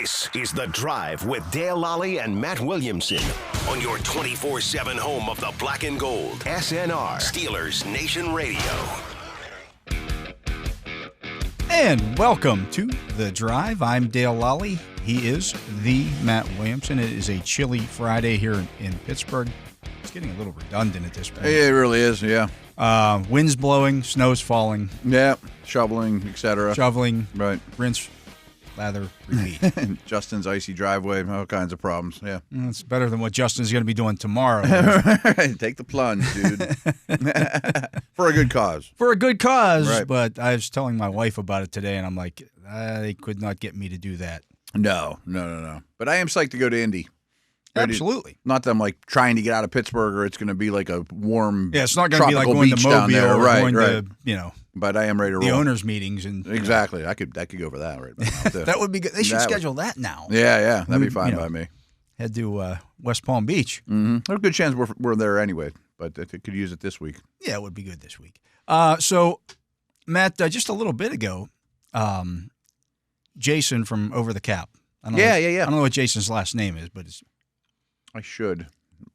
This is The Drive with Dale Lolley and Matt Williamson on your 24/7 home of the black and gold. SNR, Steelers Nation Radio. And welcome to The Drive. I'm Dale Lolley. He is the Matt Williamson. It is a chilly Friday here in Pittsburgh. It's getting a little redundant at this point. It really is, yeah. Wind's blowing, snow's falling. Yeah, shoveling, etc. Shoveling, right. Rinse, lather, repeat. Justin's icy driveway, all kinds of problems, yeah. It's better than what Justin's going to be doing tomorrow. Take the plunge, dude. For a good cause. For a good cause, right. But I was telling my wife about it today, and I'm like, they could not get me to do that. No. But I am psyched to go to Indy. Absolutely. Not that I'm like trying to get out of Pittsburgh or it's going to be like a warm, yeah, it's not going to be like going to Mobile or going to, But I am ready to the roll. owners' meetings. And exactly. I could go for that right now, too. That would be good. They should schedule that now. Yeah. That'd be fine by me. Head to West Palm Beach. Mm-hmm. There's a good chance we're there anyway, but I could use it this week. Yeah, it would be good this week. So, Matt, just a little bit ago, Jason from Over the Cap. I don't know what Jason's last name is, but it's. I should.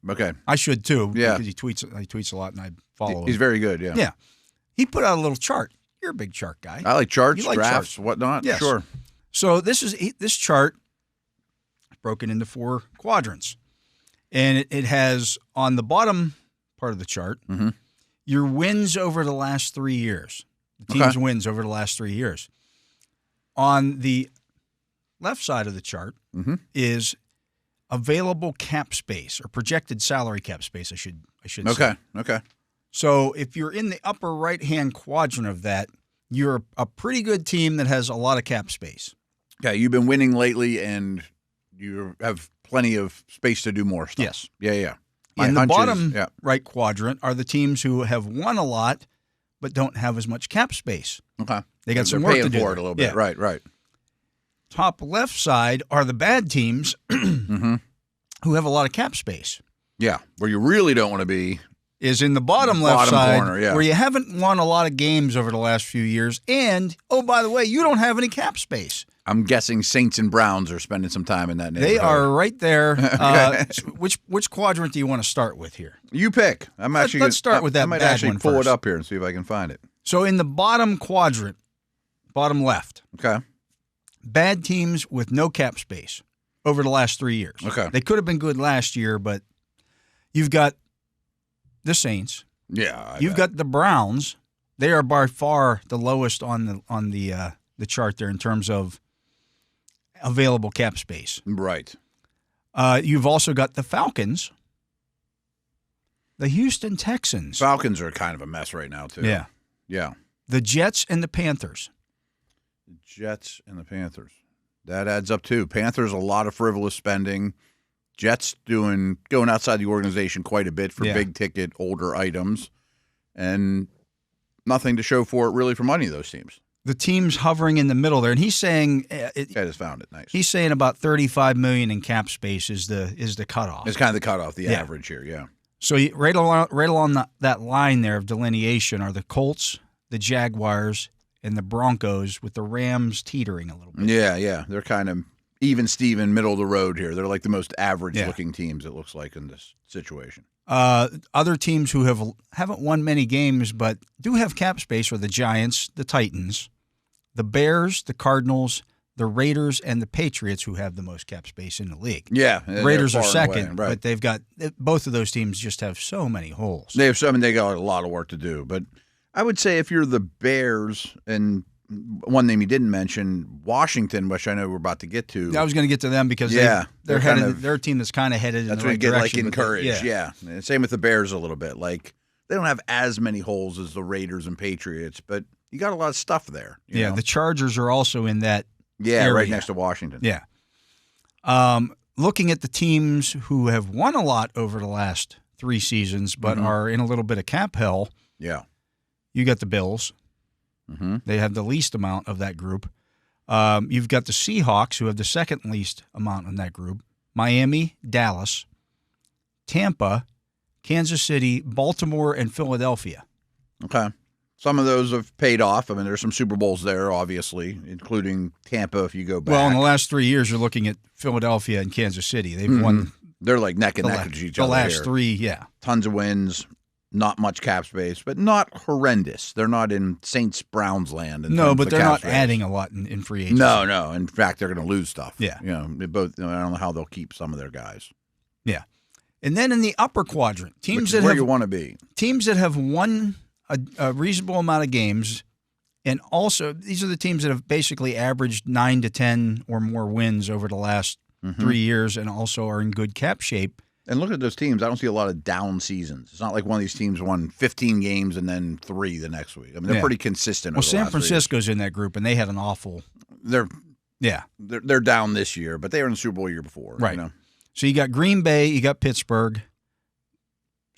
Okay. I should too. Yeah. Because he tweets a lot, and I follow him. He's very good. Yeah. Yeah. He put out a little chart. You're a big chart guy. I like charts, like graphs, charts. whatnot. Yes. Sure. So this chart is broken into 4 quadrants, and it has on the bottom part of the chart your wins over the last 3 years. The team's wins over the last 3 years. On the left side of the chart is available cap space or projected salary cap space. I should say. Okay. So if you're in the upper right-hand quadrant of that, you're a pretty good team that has a lot of cap space. Okay, you've been winning lately, and you have plenty of space to do more stuff. Yes. Yeah. In the bottom right quadrant are the teams who have won a lot but don't have as much cap space. Okay. They got some work to do. They're paying for it a little bit. Yeah. Right. Top left side are the bad teams who have a lot of cap space. Yeah, where you really don't want to be is in the bottom left side corner, where you haven't won a lot of games over the last few years. And, oh, by the way, you don't have any cap space. I'm guessing Saints and Browns are spending some time in that neighborhood. They are right there. Which quadrant do you want to start with here? You pick. Let's start with that bad one I might actually pull first. it up here and see if I can find it. So in the bottom quadrant, bottom left, okay, bad teams with no cap space over the last 3 years. Okay. They could have been good last year, but you've got the Saints. Yeah. You've got the Browns. They are by far the lowest on the chart there in terms of available cap space. Right. You've also got the Falcons, the Houston Texans. Falcons are kind of a mess right now, too. Yeah. The Jets and the Panthers. The Jets and the Panthers. That adds up, too. Panthers, a lot of frivolous spending. Jets going outside the organization quite a bit for big-ticket, older items. And nothing to show for it, really, from any of those teams. The team's hovering in the middle there, and he's saying I just found it. Nice. He's saying about $35 million in cap space is the cutoff. It's kind of the cutoff, the average here, yeah. So right along that line there of delineation are the Colts, the Jaguars, and the Broncos, with the Rams teetering a little bit. Yeah. They're kind of even Steven, middle of the road here. They're like the most average-looking teams, it looks like, in this situation. Other teams who haven't won many games but do have cap space are the Giants, the Titans, the Bears, the Cardinals, the Raiders, and the Patriots, who have the most cap space in the league. Yeah. Raiders are second, but they've got both of those teams just have so many holes. They got a lot of work to do. But I would say if you're the Bears, and one name you didn't mention, Washington, which I know we're about to get to. I was going to get to them because they're a team that's kind of headed in the right direction. That's where you get encouraged. Yeah. And same with the Bears a little bit. Like they don't have as many holes as the Raiders and Patriots, but you got a lot of stuff there. You know? The Chargers are also in that. Yeah, area. Right next to Washington. Yeah. Looking at the teams who have won a lot over the last 3 seasons, but are in a little bit of cap hell. Yeah. You got the Bills. They have the least amount of that group. You've got the Seahawks, who have the second least amount in that group. Miami, Dallas, Tampa, Kansas City, Baltimore, and Philadelphia. Okay. Some of those have paid off. I mean, there's some Super Bowls there, obviously, including Tampa if you go back. Well, in the last 3 years, you're looking at Philadelphia and Kansas City. They've won. They're like neck and neck with each other. The last here. 3, yeah. Tons of wins, not much cap space, but not horrendous. They're not in Saints-Browns land. No, but they're not adding a lot in free agency. No. In fact, they're going to lose stuff. Yeah. They both. I don't know how they'll keep some of their guys. Yeah. And then in the upper quadrant, teams where you want to be. Teams that have won a reasonable amount of games, and also these are the teams that have basically averaged 9 to 10 or more wins over the last 3 years and also are in good cap shape. And look at those teams. I don't see a lot of down seasons. It's not like one of these teams won 15 games and then 3 the next week. I mean, they're pretty consistent. Well, San Francisco's in that group, and they had an awful. They're down this year, but they were in the Super Bowl year before. Right. So you got Green Bay, you got Pittsburgh,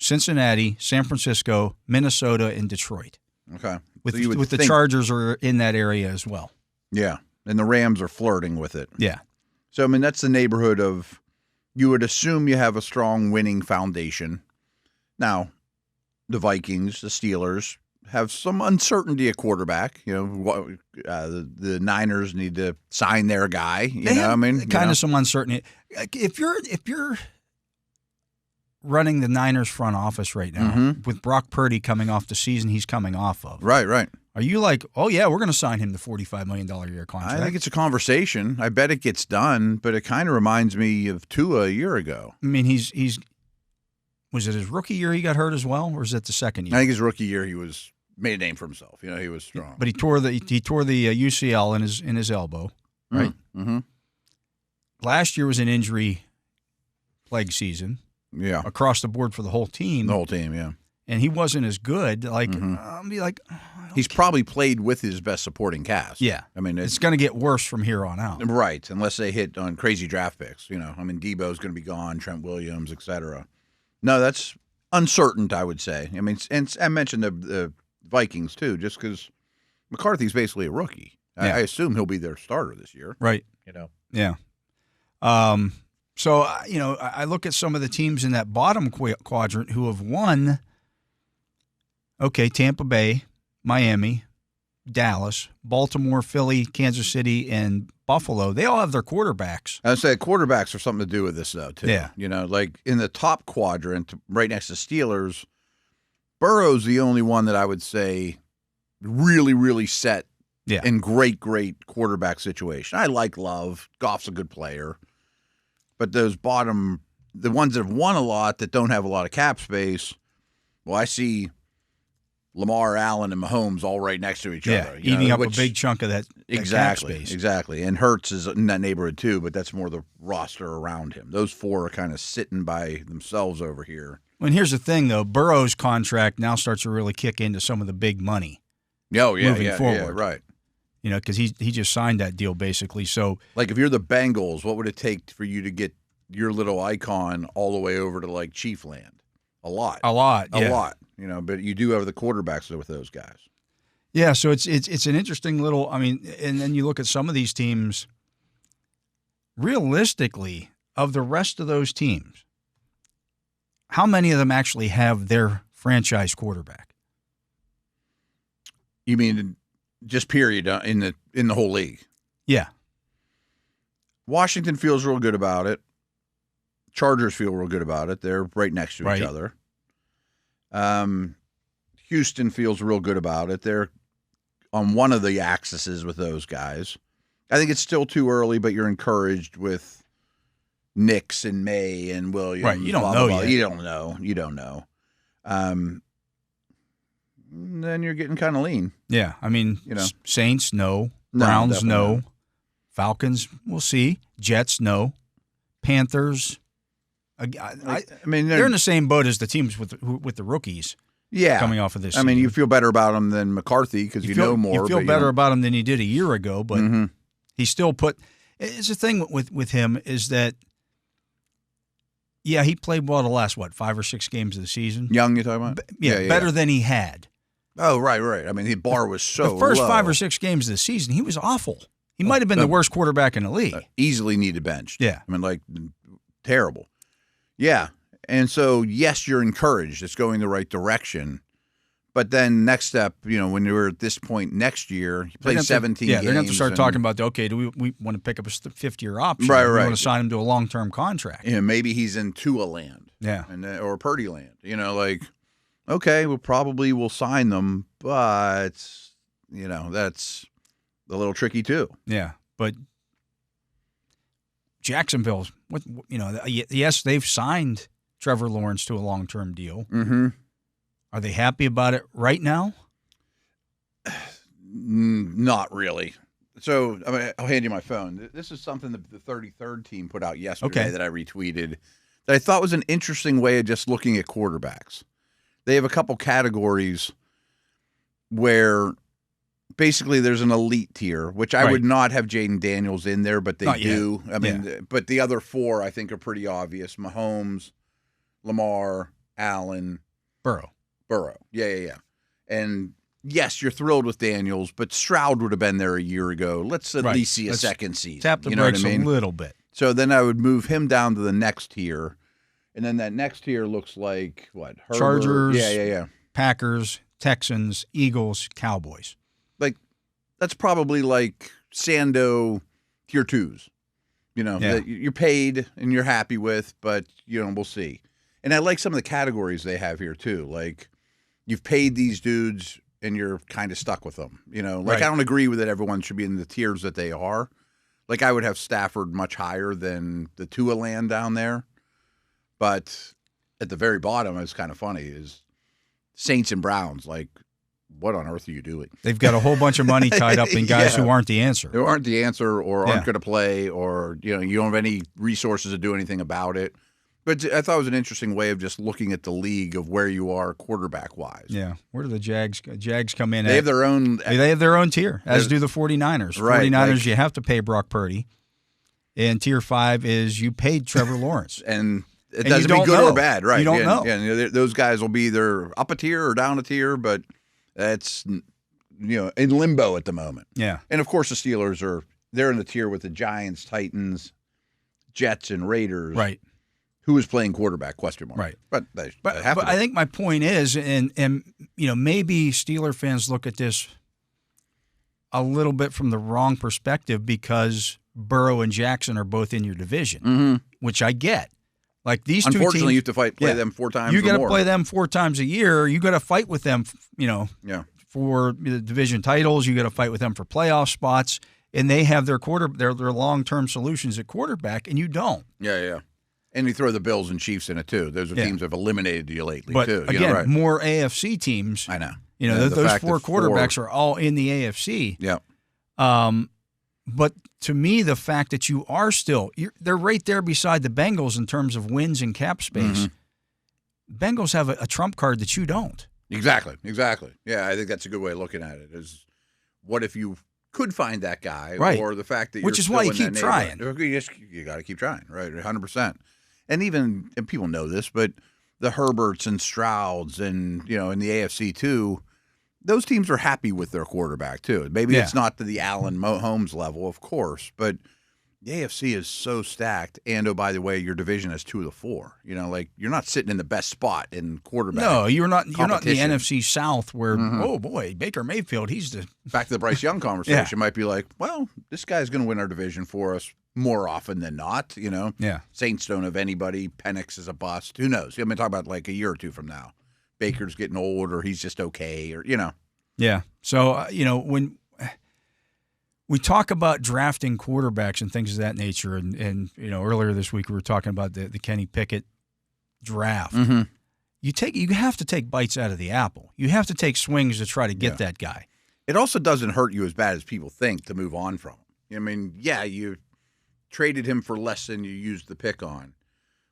Cincinnati, San Francisco, Minnesota, and Detroit. Okay. With the Chargers are in that area as well. Yeah. And the Rams are flirting with it. Yeah. So, I mean, that's the neighborhood of you would assume you have a strong winning foundation. Now, the Vikings, the Steelers, have some uncertainty at quarterback. The Niners need to sign their guy. You know, some uncertainty. If you're running the Niners front office right now with Brock Purdy coming off the season he's coming off of, right. Are you like, oh yeah, we're going to sign him the $45 million a year contract? I think it's a conversation. I bet it gets done, but it kind of reminds me of Tua a year ago. I mean, he's was it his rookie year he got hurt as well, or is it the second year? I think his rookie year he made a name for himself. He was strong. But he tore the UCL in his elbow, right? Mm-hmm. Last year was an injury plague season. Yeah, across the board for the whole team. The whole team, yeah. And he wasn't as good. Like, I'll be like, he's probably played with his best supporting cast. Yeah, I mean, it's going to get worse from here on out. Right, unless they hit on crazy draft picks. Debo's going to be gone, Trent Williams, etc. No, that's uncertain, I would say. I mean, and I mentioned the Vikings too, just because McCarthy's basically a rookie. I assume he'll be their starter this year. Right. Yeah. So, I look at some of the teams in that bottom quadrant who have won. Okay, Tampa Bay, Miami, Dallas, Baltimore, Philly, Kansas City, and Buffalo. They all have their quarterbacks. I would say quarterbacks are something to do with this, though, too. Yeah. Like in the top quadrant, right next to Steelers, Burrow's the only one that I would say really, really set in great quarterback situation. I like Love. Goff's a good player. But those bottom, the ones that have won a lot that don't have a lot of cap space, well, I see Lamar, Allen, and Mahomes all right next to each other. Eating up a big chunk of that cap space. Exactly. And Hurts is in that neighborhood too, but that's more the roster around him. Those four are kind of sitting by themselves over here. Well, and here's the thing, though. Burrow's contract now starts to really kick into some of the big money. Moving forward. Yeah, right. Because he just signed that deal basically. So, like, if you're the Bengals, what would it take for you to get your little icon all the way over to like Chief Land? A lot. A lot. But you do have the quarterbacks with those guys. Yeah, so it's an interesting little. I mean, and then you look at some of these teams. Realistically, of the rest of those teams, how many of them actually have their franchise quarterback? You mean just period in the whole league? Yeah. Washington feels real good about it. Chargers feel real good about it. They're right next to each other. Houston feels real good about it. They're on one of the axes with those guys. I think it's still too early, but you're encouraged with Nix and May and Williams. Right, you don't know yet. You don't know. Then you're getting kind of lean. Yeah, I mean, Saints, no. Browns, no. Falcons, we'll see. Jets, no. Panthers, I mean, they're in the same boat as the teams with the rookies. Yeah, coming off of this. I mean, you feel better about them than McCarthy because you know more. You feel better about him than you did a year ago, but he still put. It's the thing with him is that. Yeah, he played well the last 5 or 6 games of the season. Young, you talking about? Yeah, better than he had. Oh, right. I mean, the bar was so low. The first 5 or 6 games of the season, he was awful. He might have been the worst quarterback in the league. Easily needed benched. Yeah, I mean, terrible. Yeah, and so yes, you're encouraged. It's going the right direction, But then next step, when you're at this point next year, you play 17 games. Yeah, they're going to start talking about, okay, do we want to pick up a 50-year option? Right. We want to sign him to a long-term contract. Maybe he's in Tua land. Yeah. Or Purdy land. Okay, we'll sign them, but, that's a little tricky too. Yeah, but Jacksonville's, yes, they've signed Trevor Lawrence to a long-term deal. Mm-hmm. Are they happy about it right now? Not really. So I'll hand you my phone. This is something that the 33rd team put out yesterday that I retweeted that I thought was an interesting way of just looking at quarterbacks. They have a couple categories where basically there's an elite tier, which I would not have Jaden Daniels in there, but they do. But the other four I think are pretty obvious. Mahomes, Lamar, Allen, Burrow. Yeah. And yes, you're thrilled with Daniels, but Stroud would have been there a year ago. Let's at least see a second season. Tap the brakes a little bit. So then I would move him down to the next tier. And then that next tier looks like what? Herbert. Chargers, yeah. Packers, Texans, Eagles, Cowboys. That's probably like Sando tier 2s. That you're paid and you're happy with, but we'll see. And I like some of the categories they have here too. Like you've paid these dudes and you're kind of stuck with them. I don't agree with it. Everyone should be in the tiers that they are. Like I would have Stafford much higher than the Tua land down there. But at the very bottom, it's kind of funny, is Saints and Browns. Like, what on earth are you doing? They've got a whole bunch of money tied up in guys who aren't the answer. Who aren't the answer or aren't going to play, or you don't have any resources to do anything about it. But I thought it was an interesting way of just looking at the league of where you are quarterback-wise. Yeah. Where do the Jags come in? They have their own. They have their own tier, as do the 49ers. Right, 49ers, you have to pay Brock Purdy. And tier 5 is you paid Trevor Lawrence. And it doesn't mean good or bad, right? You don't know. Yeah, those guys will be either up a tier or down a tier, but that's in limbo at the moment. Yeah. And of course the Steelers they're in the tier with the Giants, Titans, Jets, and Raiders. Right. Who is playing quarterback? Question mark. Right. But I think my point is, and maybe Steeler fans look at this a little bit from the wrong perspective because Burrow and Jackson are both in your division, which I get. Like these two teams, unfortunately, you have to play them 4 times. You got to play them 4 times a year. You got to fight with them, for the division titles. You got to fight with them for playoff spots, and they have their long-term solutions at quarterback, and you don't. Yeah. And you throw the Bills and Chiefs in it too. Those are teams that have eliminated you lately too. Again, more AFC teams. I know. Those 4 quarterbacks are all in the AFC. Yeah. But to me, the fact that you are they're right there beside the Bengals in terms of wins and cap space. Bengals have a trump card that you don't. Exactly. Yeah, I think that's a good way of looking at it. Is what if you could find that guy, or the fact that which is why you keep trying. You got to keep trying, right? 100%. And people know this, but the Herberts and Strouds and in the AFC too. Those teams are happy with their quarterback, too. Maybe it's not to the Allen Holmes level, of course, but the AFC is so stacked. And, oh, by the way, your division has 2 of the 4. You're not sitting in the best spot in quarterback. No, you're not in the NFC South where, oh, boy, Baker Mayfield, he's the – back to the Bryce Young conversation. Might be like, well, this guy's going to win our division for us more often than not, Yeah. Saints don't have anybody. Penix is a bust. Who knows? I'm going to talk about like a year or 2 from now. Baker's getting old, or he's just okay, or Yeah. So when we talk about drafting quarterbacks and things of that nature, and earlier this week we were talking about the Kenny Pickett draft. You have to take bites out of the apple. You have to take swings to try to get that guy. It also doesn't hurt you as bad as people think to move on from him. You traded him for less than you used the pick on.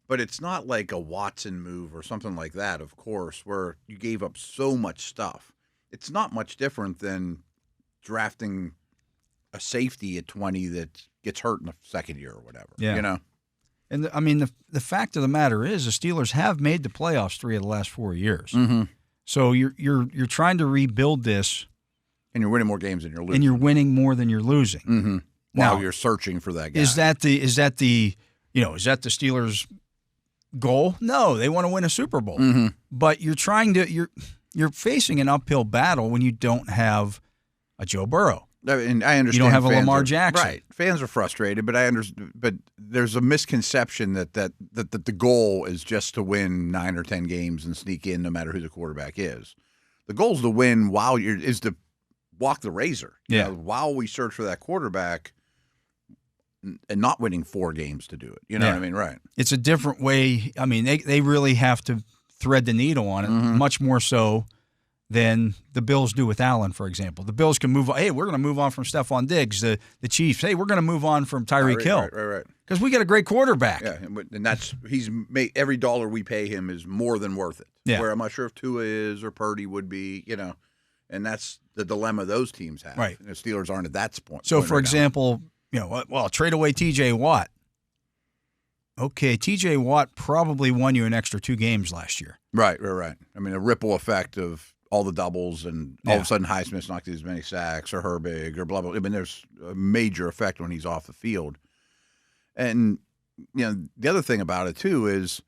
But it's not like a Watson move or something like that, of course, where you gave up so much stuff. It's not much different than drafting a safety at 20 that gets hurt in the second year or whatever. Yeah. And the fact of the matter is the Steelers have made the playoffs 3 of the last 4 years. So you're trying to rebuild this, and you're winning more games than you're losing. And you're winning more than you're losing. While you're searching for that guy. Is that the Steelers' goal? No, they want to win a Super Bowl. But you're trying to you're facing an uphill battle when you don't have a Joe Burrow. And I understand you don't have a Lamar Jackson. Right. Fans are frustrated, but I understand. But there's a misconception that the goal is just to win 9 or 10 games and sneak in no matter who the quarterback is. The goal is to win is to walk the razor. Yeah. While we search for that quarterback and not winning 4 games to do it. You know what I mean? Right. It's a different way. I mean, they really have to thread the needle on it, much more so than the Bills do with Allen, for example. The Bills can move on. Hey, we're going to move on from Stephon Diggs. The Chiefs, hey, we're going to move on from Tyreek Hill. Right. Because we got a great quarterback. Yeah, and that's he's made every dollar we pay him is more than worth it. Yeah. Where I'm not sure if Tua is or Purdy would be, and that's the dilemma those teams have. Right. The Steelers aren't at that point. So, for example, trade away T.J. Watt. Okay, T.J. Watt probably won you an extra 2 games last year. Right. I mean, a ripple effect of all the doubles, and all of a sudden Highsmith's not getting as many sacks, or Herbig, or blah, blah. I mean, there's a major effect when he's off the field. And, the other thing about it, too, is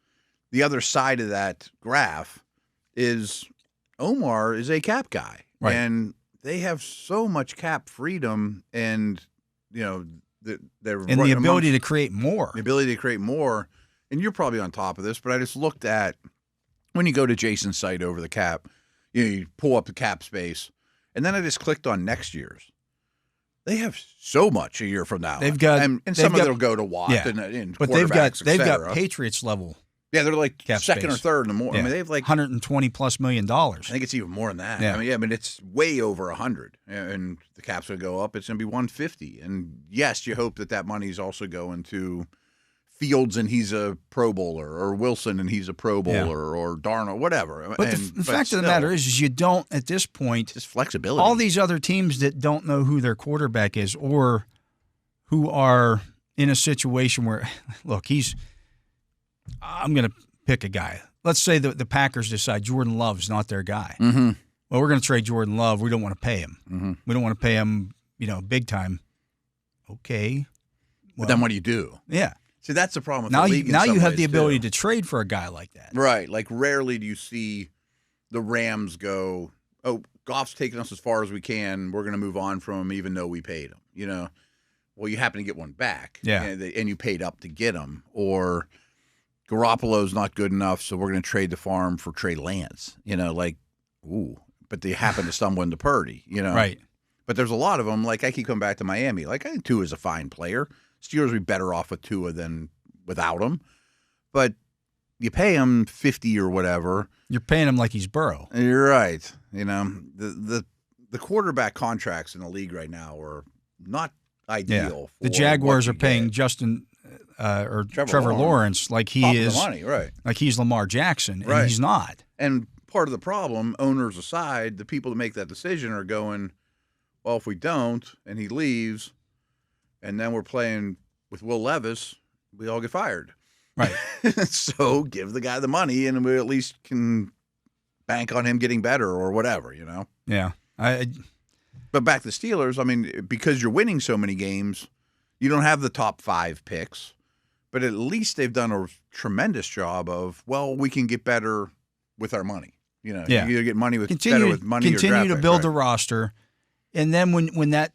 the other side of that graph is Omar is a cap guy. Right. And they have so much cap freedom and, they're the ability to create more. The ability to create more. And you're probably on top of this, but I just looked at when you go to Jason's site over the cap, you pull up the cap space, and then I just clicked on next year's. They have so much a year from now. They've got, and some of it'll go to Watt and but they've got cetera. Patriots level. Yeah, they're like cap second space. or third in the more. Yeah. I mean, they have like $120+ million. I think it's even more than that. Yeah. I mean, it's way over 100, and the cap's going to go up. It's going to be 150, and yes, you hope that money's also going to Fields and he's a Pro Bowler, or Wilson and he's a Pro Bowler, or Darnold, whatever. But the fact of the matter is you don't, at this point, just flexibility. All these other teams that don't know who their quarterback is, or who are in a situation where, look, I'm going to pick a guy. Let's say the Packers decide Jordan Love's not their guy. Mm-hmm. Well, we're going to trade Jordan Love. We don't want to pay him. Mm-hmm. We don't want to pay him, big time. Okay. But then what do you do? Yeah. See, that's the problem with now the league. Now you have ways, the ability too. to trade for a guy like that. Right. Like, rarely do you see the Rams go, oh, Goff's taking us as far as we can. We're going to move on from him even though we paid him. Well, you happen to get one back. Yeah. And you paid up to get him. Or Garoppolo's not good enough, so we're going to trade the farm for Trey Lance. But they happen to stumble into Purdy, Right. But there's a lot of them. Like, I keep coming back to Miami. Like, I think Tua is a fine player. Steelers would be better off with Tua than without him. But you pay him 50 or whatever. You're paying him like he's Burrow. You're right. The quarterback contracts in the league right now are not ideal. The Jaguars are paying Justin or Trevor Lawrence like he is money, right? Like he's Lamar Jackson, and he's not. And part of the problem, owners aside, the people that make that decision are going, well, if we don't, and he leaves, and then we're playing with Will Levis, we all get fired. Right. So give the guy the money, and we at least can bank on him getting better or whatever, Yeah. But back to the Steelers, I mean, because you're winning so many games, you don't have the top 5 picks, but at least they've done a tremendous job of, well, we can get better with our money. You either get money better with money or draft continue to picks, build right? the roster, and then when that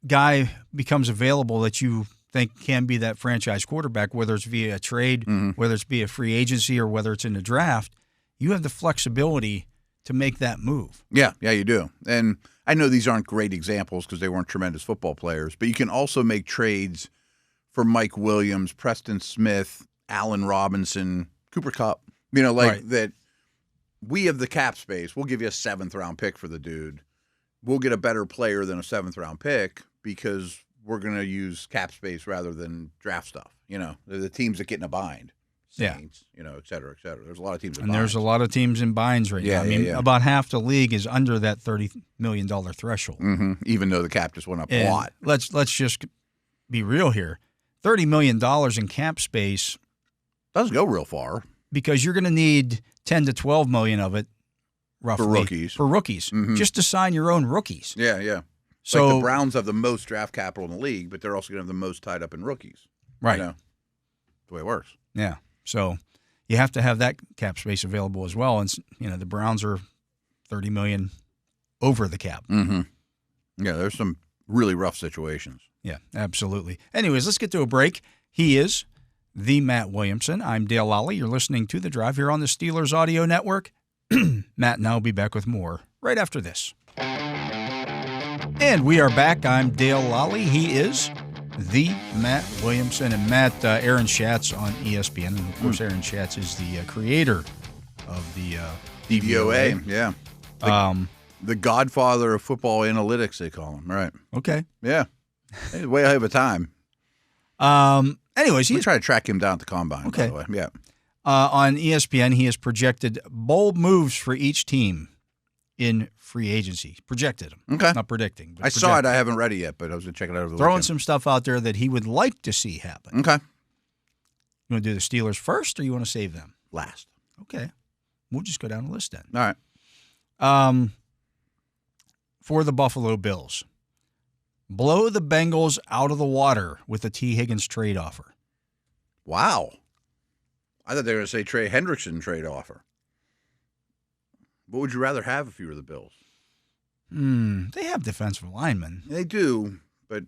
guy becomes available that you think can be that franchise quarterback, whether it's via a trade, whether it's via free agency, or whether it's in the draft, you have the flexibility to make that move. Yeah, you do. And I know these aren't great examples because they weren't tremendous football players, but you can also make trades for Mike Williams, Preston Smith, Allen Robinson, Cooper Kupp, Right. that we have the cap space. We'll give you a 7th-round pick for the dude. We'll get a better player than a 7th-round pick because we're going to use cap space rather than draft stuff. They're the teams that get in a bind. Saints, et cetera, et cetera. There's a lot of teams in binds. There's a lot of teams in binds right now. I mean, about half the league is under that $30 million threshold. Mm-hmm. Even though the cap just went up a lot. Let's just be real here. $30 million in cap space doesn't go real far because you're going to need 10 to 12 million of it, roughly, for rookies, just to sign your own rookies. Yeah. So like the Browns have the most draft capital in the league, but they're also going to have the most tied up in rookies. Right. That's the way it works. Yeah. So, you have to have that cap space available as well. And the Browns are $30 million over the cap. Mm-hmm. Yeah, there's some really rough situations. Yeah, absolutely. Anyways, let's get to a break. He is the Matt Williamson. I'm Dale Lolley. You're listening to The Drive here on the Steelers Audio Network. Matt and I will be back with more right after this. And we are back. I'm Dale Lolley. He is the Matt Williamson. And Matt, Aaron Schatz on ESPN. And, of course, Aaron Schatz is the creator of the DVOA. Yeah. The godfather of football analytics, they call him. Right. Okay. Yeah. He's way ahead of time. Anyways, we try to track him down at the combine, okay. by the way. Yeah. On ESPN, he has projected bold moves for each team in free agency. Projected them. Okay. Not predicting. I saw it. I haven't read it yet, but I was going to check it out over the Throwing weekend. some stuff out there that he would like to see happen. Okay. You want to do the Steelers first, or you want to save them? Last. Okay. We'll just go down the list then. All right. For the Buffalo Bills, blow the Bengals out of the water with a T. Higgins trade offer. Wow. I thought they were going to say Trey Hendrickson trade offer. What would you rather have if you were the Bills? They have defensive linemen. They do, but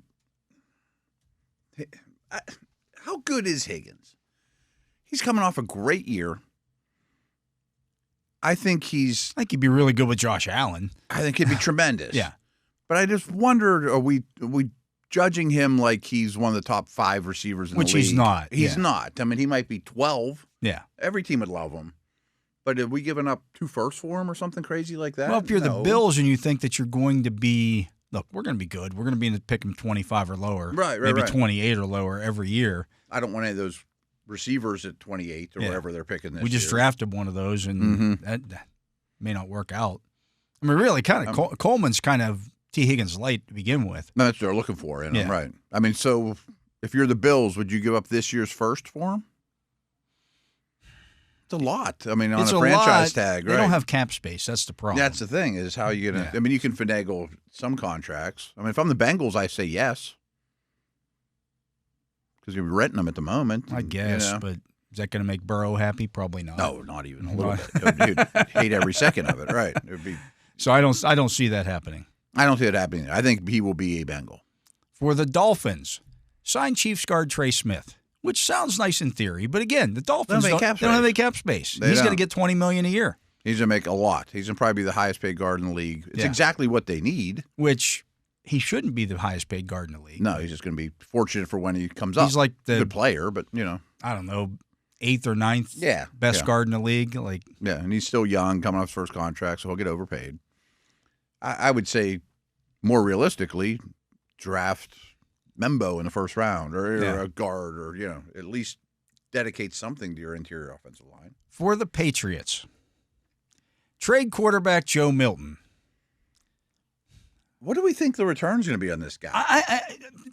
how good is Higgins? He's coming off a great year. I think he'd be really good with Josh Allen. I think he'd be tremendous. Yeah. But I just wondered, are we judging him like he's one of the top 5 receivers in the league? Which he's not. He's not. I mean, he might be 12. Yeah. Every team would love him. But have we given up 2 firsts for him or something crazy like that? Well, if you're the Bills and you think that you're going to be, look, we're going to be good. We're going to be in the pick him 25 or lower. Right. Maybe 28 or lower every year. I don't want any of those receivers at 28 or wherever they're picking this We just year. drafted one of those, and that may not work out. I mean, really, kind of Coleman's kind of T. Higgins light to begin with. No, that's what they're looking for in him, right? I mean, so if you're the Bills, would you give up this year's first for him? It's a lot. I mean, on a franchise tag, right? They don't have cap space. That's the problem. That's the thing is how you going to – I mean, you can finagle some contracts. I mean, if I'm the Bengals, I say yes because you're renting them at the moment. I guess, but is that going to make Burrow happy? Probably not. No, not even a little bit. You'd hate every second of it, right? It'd be. So I don't see that happening. I don't see it happening. I think he will be a Bengal. For the Dolphins, sign Chiefs guard Trey Smith, which sounds nice in theory, but again, the Dolphins don't have any cap space. He's going to get $20 million a year. He's going to make a lot. He's going to probably be the highest paid guard in the league. It's exactly what they need. Which he shouldn't be the highest paid guard in the league. No, he's just going to be fortunate for when he comes up. He's like the good player, but I don't know, 8th or 9th best guard in the league. And he's still young, coming off his first contract, so he'll get overpaid. I would say, more realistically, draft Membo in the first round, or a guard, or at least dedicate something to your interior offensive line. For the Patriots, trade quarterback Joe Milton. What do we think the return's going to be on this guy?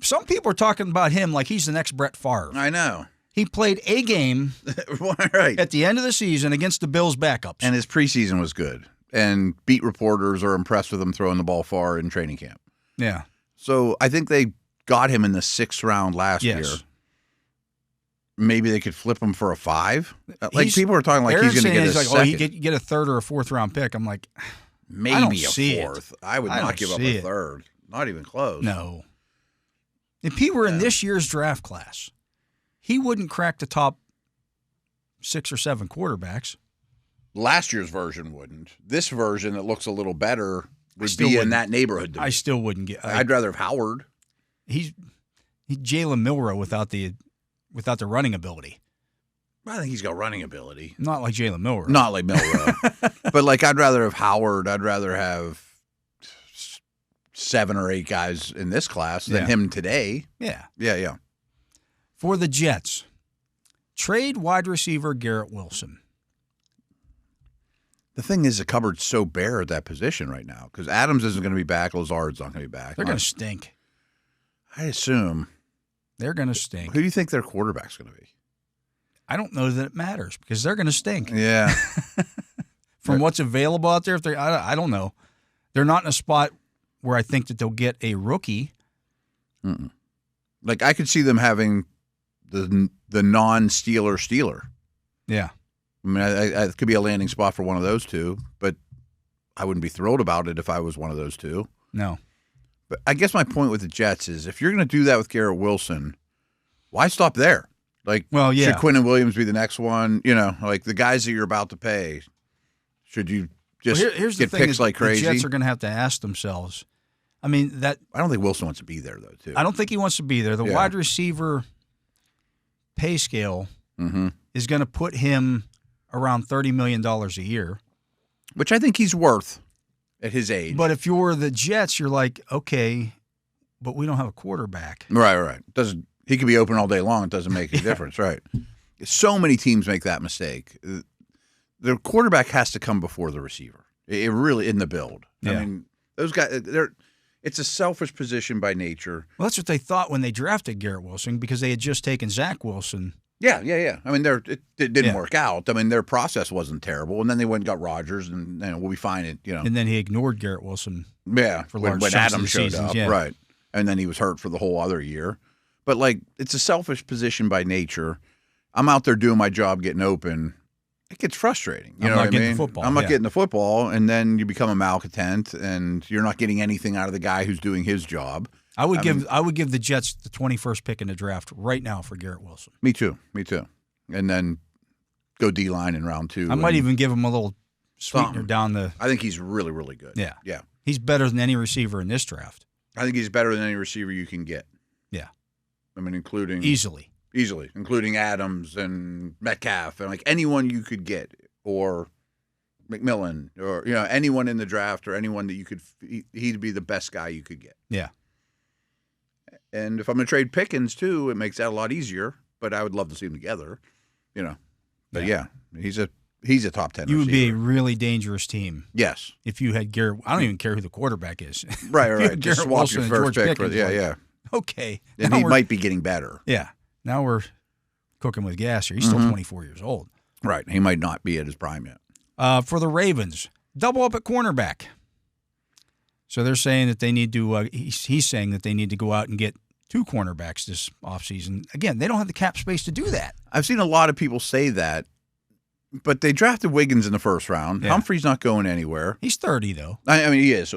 Some people are talking about him like he's the next Brett Favre. I know. He played a game at the end of the season against the Bills' backups. And his preseason was good. And beat reporters are impressed with him throwing the ball far in training camp. Yeah. So I think they got him in the 6th round last year. Maybe they could flip him for a 5. People are talking like he's going to get a second. He get a 3rd or a 4th round pick. I'm like, maybe I don't a see 4th. I would not give up a 3rd. Not even close. No. If he were in this year's draft class, he wouldn't crack the top 6 or 7 quarterbacks. Last year's version wouldn't. This version that looks a little better would be in that neighborhood. I still wouldn't get. I'd rather have Howard. He's Jalen Milroe without the running ability. I think he's got running ability. Not like Jalen Milroe. Not like Milroe. But I'd rather have Howard. I'd rather have 7 or 8 guys in this class than him today. Yeah. Yeah. For the Jets, trade wide receiver Garrett Wilson. The thing is, the cupboard's so bare at that position right now because Adams isn't going to be back. Lazard's not going to be back. They're going to stink. I assume. They're going to stink. Who do you think their quarterback's going to be? I don't know that it matters because they're going to stink. Yeah. From what's available out there, if I don't know. They're not in a spot where I think that they'll get a rookie. Mm-mm. I could see them having the non-Steeler. Yeah. I mean, it could be a landing spot for one of those two, but I wouldn't be thrilled about it if I was one of those two. No. But I guess my point with the Jets is if you're going to do that with Garrett Wilson, why stop there? Like, well, yeah. Should Quinnen Williams be the next one? You know, like the guys that you're about to pay, should you just here's get the thing picked like crazy? The Jets are going to have to ask themselves. I mean, I don't think Wilson wants to be there, though, too. I don't think he wants to be there. The wide receiver pay scale is going to put him around $30 million a year. Which I think he's worth at his age. But if you're the Jets, you're like, okay, but we don't have a quarterback. Right. He could be open all day long. It doesn't make any difference, right? So many teams make that mistake. The quarterback has to come before the receiver. It really, in the build. Yeah. I mean, those guys, it's a selfish position by nature. Well, that's what they thought when they drafted Garrett Wilson because they had just taken Zach Wilson. Yeah. I mean, it didn't work out. I mean, their process wasn't terrible, and then they went and got Rodgers, and we'll be fine. And then he ignored Garrett Wilson. Yeah, for large when chunks Adam of the showed seasons, up, yeah. right, and then he was hurt for the whole other year. But like, it's a selfish position by nature. I'm out there doing my job, getting open. It gets frustrating. You know what I mean? I'm not getting the football, and then you become a malcontent, and you're not getting anything out of the guy who's doing his job. I would give the Jets the 21st pick in the draft right now for Garrett Wilson. Me too. And then go D-line in round 2. I might even give him a little sweetener down the. I think he's really, really good. Yeah. He's better than any receiver in this draft. I think he's better than any receiver you can get. Yeah. I mean, including easily, including Adams and Metcalf and like anyone you could get, or McMillan, or anyone in the draft, or anyone that you could. He'd be the best guy you could get. Yeah. And if I'm going to trade Pickens too, it makes that a lot easier. But I would love to see them together, But yeah, he's a top 10. You would be a really dangerous team. Yes. If you had Garrett, I don't even care who the quarterback is. Right. Just swap Wilson your first pick. Yeah. Okay. And he might be getting better. Yeah. Now we're cooking with gas here. He's still 24 years old. Right. He might not be at his prime yet. For the Ravens, double up at cornerback. So they're saying that they need to. He's saying that they need to go out and get 2 cornerbacks this offseason. Again, they don't have the cap space to do that. I've seen a lot of people say that, but they drafted Wiggins in the first round. Yeah. Humphrey's not going anywhere. He's 30, though. I mean, he is.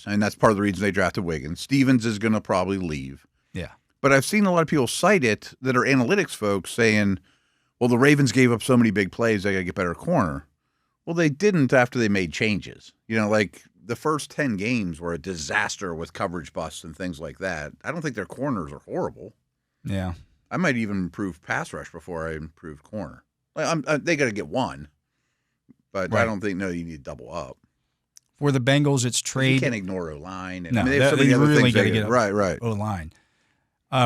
And that's part of the reason they drafted Wiggins. Stevens is going to probably leave. Yeah. But I've seen a lot of people cite it that are analytics folks saying, well, the Ravens gave up so many big plays, they got to get better corner. Well, they didn't after they made changes. Like the first 10 games were a disaster with coverage busts and things like that. I don't think their corners are horrible. Yeah. I might even improve pass rush before I improve corner. They got to get one, but right. I don't think you need to double up. For the Bengals, it's trade. You can't ignore O-line. No, they have so many other really things. Got to get right. O-line.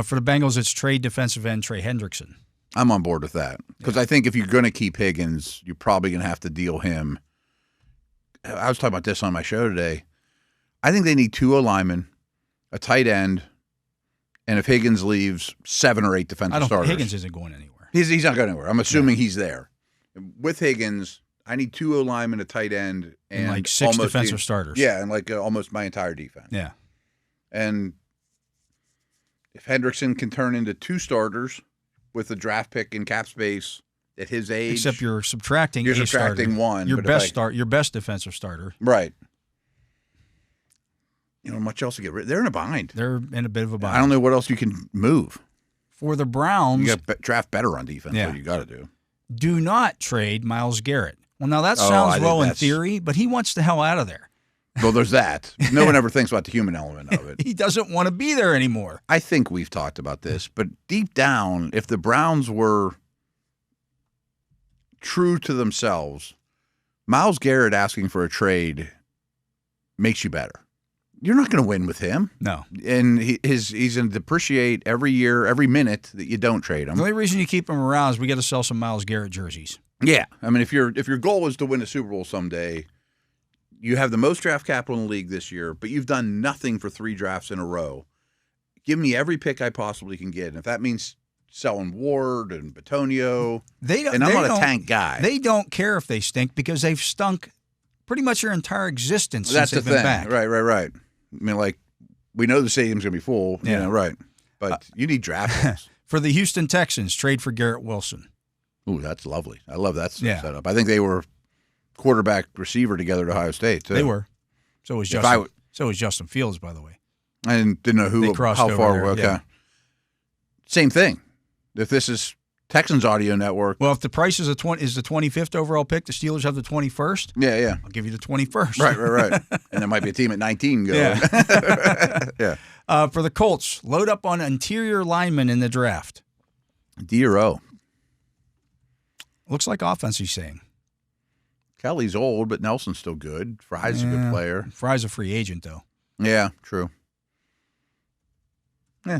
For the Bengals, it's trade defensive end Trey Hendrickson. I'm on board with that because I think if you're going to keep Higgins, you're probably going to have to deal him. I was talking about this on my show today. I think they need 2 O-linemen, a tight end, and if Higgins leaves, 7 or 8 defensive starters. Higgins isn't going anywhere. He's not going anywhere. I'm assuming he's there. With Higgins, I need 2 O-linemen, a tight end, and like 6 defensive starters. Yeah, and like almost my entire defense. Yeah. And if Hendrickson can turn into 2 starters with a draft pick in cap space at his age, except you're subtracting one. Your best defensive starter. Right. Much else to get rid. They're in a bind. They're in a bit of a bind. I don't know what else you can move. For the Browns, you got to draft better on defense. Yeah. What you got to do. Do not trade Myles Garrett. Well, now that sounds well in theory, but he wants the hell out of there. Well, there's that. No one ever thinks about the human element of it. He doesn't want to be there anymore. I think we've talked about this, but deep down, if the Browns were true to themselves, Myles Garrett asking for a trade makes you better. You're not going to win with him. No. And he's going to depreciate every year, every minute that you don't trade him. The only reason you keep him around is we got to sell some Myles Garrett jerseys. Yeah. I mean, if your goal is to win a Super Bowl someday, you have the most draft capital in the league this year, but you've done nothing for 3 drafts in a row. Give me every pick I possibly can get. And if that means selling Ward and Batonio, and I'm not a tank guy. They don't care if they stink because they've stunk pretty much their entire existence since they've been back. Right. I mean, like, we know the stadium's going to be full, right. But you need draft picks. For the Houston Texans, trade for Garrett Wilson. Ooh, that's lovely. I love that Yeah. setup. I think they were quarterback receiver together at Ohio State, too. They were. So was Justin Fields, by the way. I didn't know They crossed how over far. there, Okay. yeah. Same thing. If this is Texans audio network. Well, if the price is the 25th overall pick, the Steelers have the 21st. Yeah. I'll give you the 21st. Right. And there might be a team at 19 going. Yeah. Yeah. For the Colts, load up on interior linemen in the draft. D or O. Looks like offense, he's saying. Kelly's old, but Nelson's still good. Fry's a good player. Fry's a free agent, though. Yeah, true. Yeah.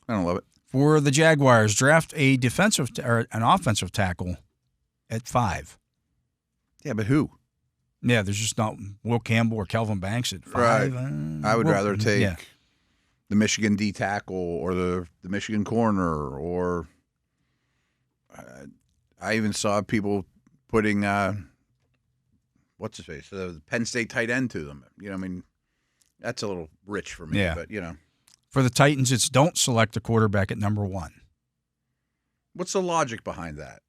I don't love it. For the Jaguars, draft a an offensive tackle at 5. Yeah, but who? Yeah, there's just not Will Campbell or Kelvin Banks at 5. Right. I would rather take the Michigan D tackle or the Michigan corner, or I even saw people putting what's his face, the Penn State tight end to them. I mean, that's a little rich for me. Yeah. But For the Titans, it's don't select a quarterback at number 1. what's the logic behind that?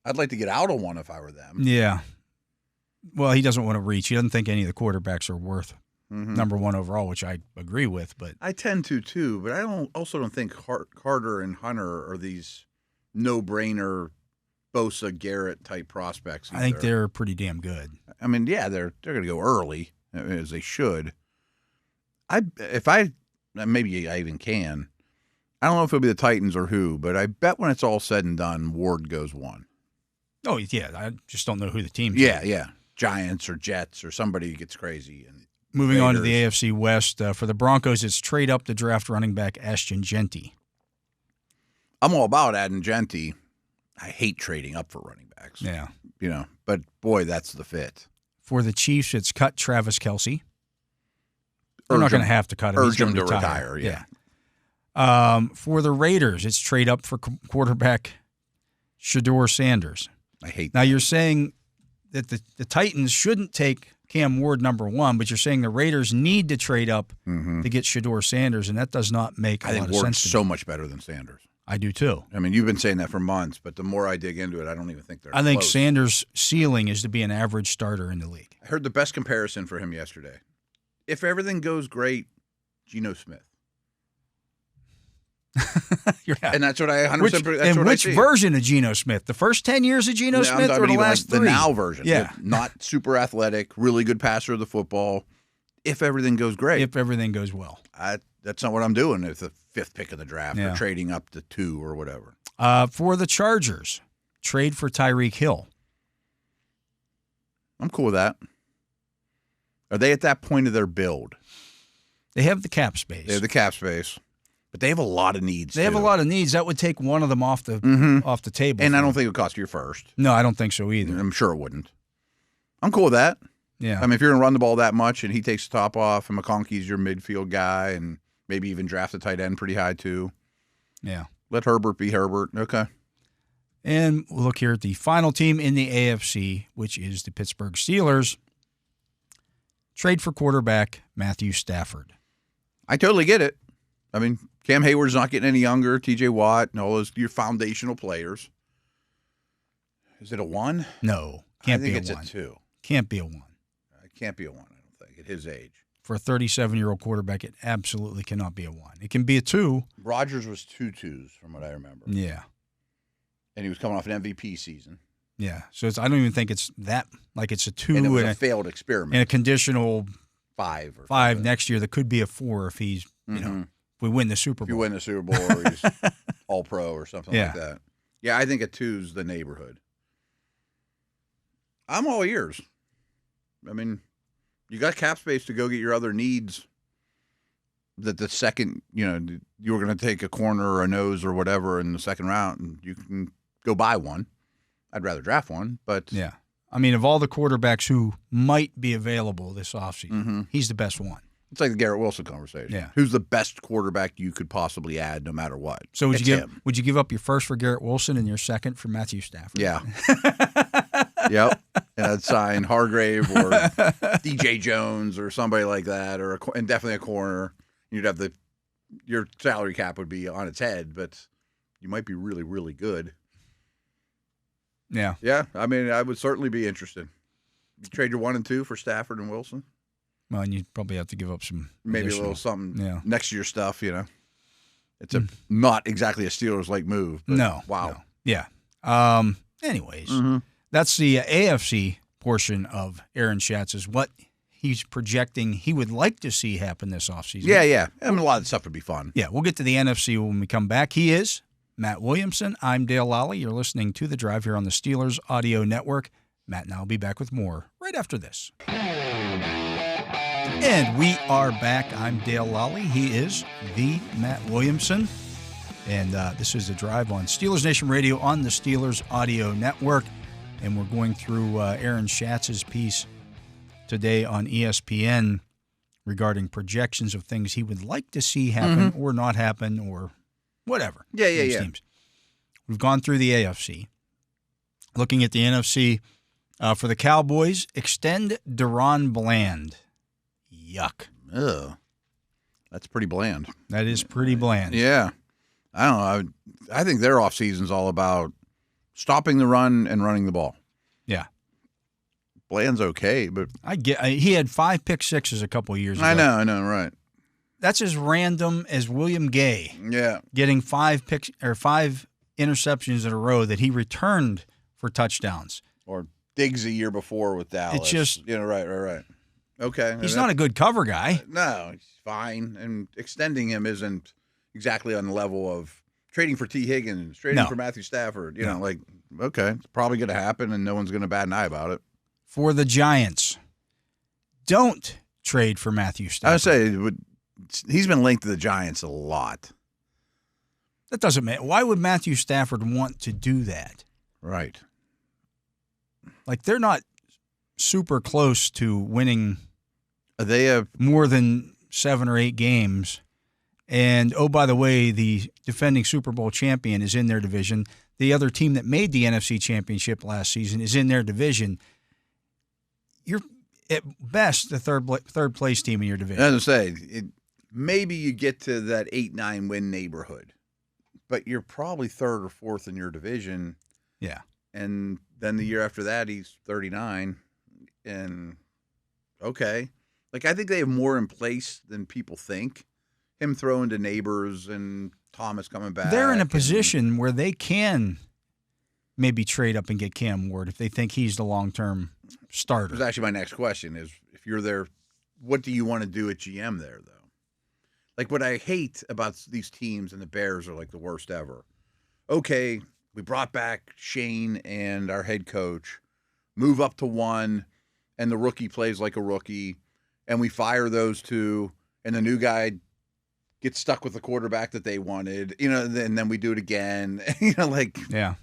I'd like to get out of one if I were them. Yeah. Well, he doesn't want to reach. He doesn't think any of the quarterbacks are worth number 1 overall, which I agree with. But I tend to too, but I don't think Carter and Hunter are these no-brainer Bosa Garrett type prospects either. I think they're pretty damn good. I mean, yeah, they're going to go early as they should. Maybe I even can. I don't know if it'll be the Titans or who, but I bet when it's all said and done, Ward goes 1. Oh yeah, I just don't know who the team. Yeah. Giants or Jets or somebody gets crazy. And moving on to the AFC West, for the Broncos, it's trade up to draft running back Ashton Genty. I'm all about adding Genty. I hate trading up for running backs. Yeah. But boy, that's the fit. For the Chiefs, it's cut Travis Kelce. They're not going to have to cut him. Urge him to retire. Yeah. For the Raiders, it's trade up for quarterback Shedeur Sanders. I hate Now, you're saying that the Titans shouldn't take Cam Ward number 1, but you're saying the Raiders need to trade up to get Shedeur Sanders, and that does not make a lot of sense. I think Ward's to me. so much better than Sanders. I do too. I mean, you've been saying that for months, but the more I dig into it, I don't even think they're I think close. Sanders' ceiling is to be an average starter in the league. I heard the best comparison for him yesterday. If everything goes great, Geno Smith. And that's what I 100%. And which version of Geno Smith? The first 10 years of Geno Smith, or the last 3? The now version. Yeah, not super athletic, really good passer of the football. If everything goes great, if everything goes well, that's not what I'm doing. If the 5th pick of the draft Yeah. or trading up to 2 or whatever. For the Chargers, trade for Tyreek Hill. I'm cool with that. Are they at that point of their build? They have the cap space. They have the cap space, but they have a lot of needs. They have a lot of needs. That would take one of them off the table. And I don't think it would cost you first. No, I don't think so either. I'm sure it wouldn't. I'm cool with that. Yeah. I mean, if you're going to run the ball that much and he takes the top off and McConkey's your midfield guy and maybe even draft a tight end pretty high too. Yeah. Let Herbert be Herbert. Okay. And we'll look here at the final team in the AFC, which is the Pittsburgh Steelers. Trade for quarterback Matthew Stafford. I totally get it. I mean, Cam Hayward's not getting any younger. TJ Watt and all those your foundational players. Is it a 1? No. Can't be a 1. I think it's a 2. Can't be a 1. It can't be a 1, I don't think, at his age. For a 37-year-old quarterback, it absolutely cannot be a 1. It can be a 2. Rodgers was 2 2s from what I remember. Yeah. And he was coming off an MVP season. Yeah. So I don't even think it's that, like it's a 2 and it was a failed experiment. And a conditional 5 or 5 next year. That could be a 4 if he's, if we win the Super Bowl. If you win the Super Bowl or he's all-pro or something like that. Yeah, I think a 2's the neighborhood. I'm all ears. I mean, you got cap space to go get your other needs that the second, you were going to take a corner or a nose or whatever in the second round, and you can go buy one. I'd rather draft one, but... Yeah. I mean, of all the quarterbacks who might be available this offseason, he's the best one. It's like the Garrett Wilson conversation. Yeah. Who's the best quarterback you could possibly add no matter what? So would you give up your first for Garrett Wilson and your second for Matthew Stafford? Yeah. Yep. And I'd sign Hargrave or DJ Jones or somebody like that, and definitely a corner. You'd have your salary cap would be on its head, but you might be really, really good. Yeah. Yeah, I mean, I would certainly be interested. You trade your 1 and 2 for Stafford and Wilson? Well, and you'd probably have to give up some Maybe additional. a little something Yeah. next to your stuff, It's not exactly a Steelers-like move. But No. wow. No. Yeah. Anyways, that's the AFC portion of Aaron Schatz's what he's projecting he would like to see happen this offseason. Yeah. I mean, a lot of stuff would be fun. Yeah, we'll get to the NFC when we come back. He is Matt Williamson. I'm Dale Lolley. You're listening to The Drive here on the Steelers Audio Network. Matt and I will be back with more right after this. And we are back. I'm Dale Lolley. He is the Matt Williamson. And this is The Drive on Steelers Nation Radio on the Steelers Audio Network. And we're going through Aaron Schatz's piece today on ESPN regarding projections of things he would like to see happen or not happen or whatever. Yeah. Teams. We've gone through the AFC. Looking at the NFC, for the Cowboys, extend Deron Bland. Yuck. Ugh. That's pretty bland. That is pretty bland. Yeah. I don't know. I think their offseason's all about stopping the run and running the ball. Yeah. Bland's okay, but he had 5 pick sixes a couple of years ago. I know, right. That's as random as William Gay Yeah. getting 5 interceptions in a row that he returned for touchdowns. Or Diggs a year before with Dallas. It's just right. Okay. He's not a good cover guy. No, he's fine. And extending him isn't exactly on the level of trading for T. Higgins, trading for Matthew Stafford. Okay, it's probably going to happen, and no one's going to bat an eye about it. For the Giants, don't trade for Matthew Stafford. I would say he's been linked to the Giants a lot. That doesn't matter. Why would Matthew Stafford want to do that? Right. Like, they're not super close to winning They more than 7 or 8 games. And, oh, by the way, the defending Super Bowl champion is in their division. The other team that made the NFC Championship last season is in their division. You're, at best, the third place team in your division. As I say, maybe you get to that 8-9 win neighborhood, but you're probably 3rd or 4th in your division. Yeah. And then the year after that, he's 39. And, okay. Like, I think they have more in place than people think. Him throwing to Neighbors and Thomas coming back. They're in a position where they can maybe trade up and get Cam Ward if they think he's the long-term starter. That's actually my next question is, if you're there, what do you want to do at GM there, though? Like, what I hate about these teams, and the Bears are like the worst ever. Okay, we brought back Shane and our head coach, move up to 1, and the rookie plays like a rookie, and we fire those 2, and the new guy gets stuck with the quarterback that they wanted, and then we do it again. Yeah.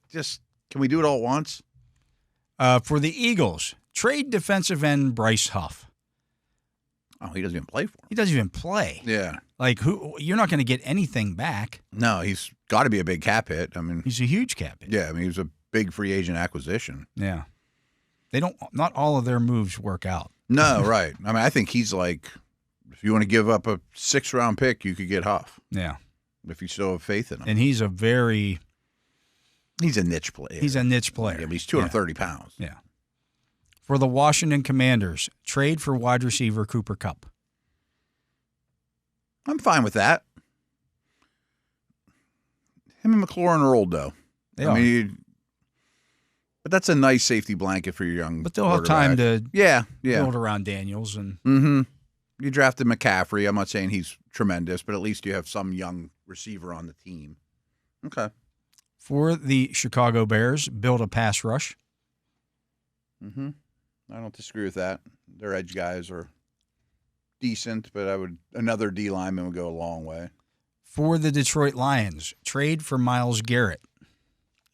Just, can we do it all at once? For the Eagles, trade defensive end Bryce Huff. Oh, he doesn't even play for him. He doesn't even play. Yeah. Like, you're not going to get anything back. No, he's got to be a big cap hit. I mean, he's a huge cap hit. Yeah, I mean, he was a big free agent acquisition. Yeah. Not all of their moves work out. No, right. I mean, I think he's like, if you want to give up a 6th-round pick, you could get Huff. Yeah. If you still have faith in him. And he's a niche player. He's a niche player. Yeah, but he's 230 pounds. Yeah. For the Washington Commanders, trade for wide receiver Cooper Kupp. I'm fine with that. Him and McLaurin are old, though. They are. But that's a nice safety blanket for your young But they'll have time to build around Daniels. And You drafted McCaffrey. I'm not saying he's tremendous, but at least you have some young receiver on the team. Okay. For the Chicago Bears, build a pass rush. I don't disagree with that. Their edge guys are decent, but another D lineman would go a long way. For the Detroit Lions, trade for Myles Garrett.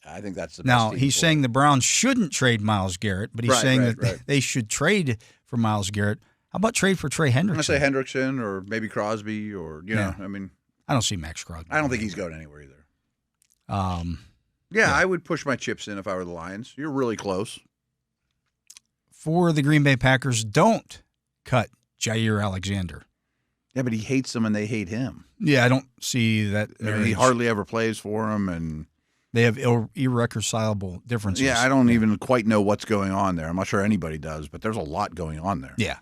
I think that's the best. Now, team he's for saying it. the Browns shouldn't trade Myles Garrett, but he's saying that they should trade for Myles Garrett. How about trade for Trey Hendrickson? I'm going to say Hendrickson or maybe Crosby or, I mean. I don't see Max Crosby. I don't think he's going anywhere either. Yeah, I would push my chips in if I were the Lions. You're really close. For the Green Bay Packers, don't cut Jair Alexander. Yeah, but he hates them and they hate him. Yeah, I don't see that. He hardly ever plays for them, and They have irreconcilable differences. Yeah, I don't even quite know what's going on there. I'm not sure anybody does, but there's a lot going on there. Yeah.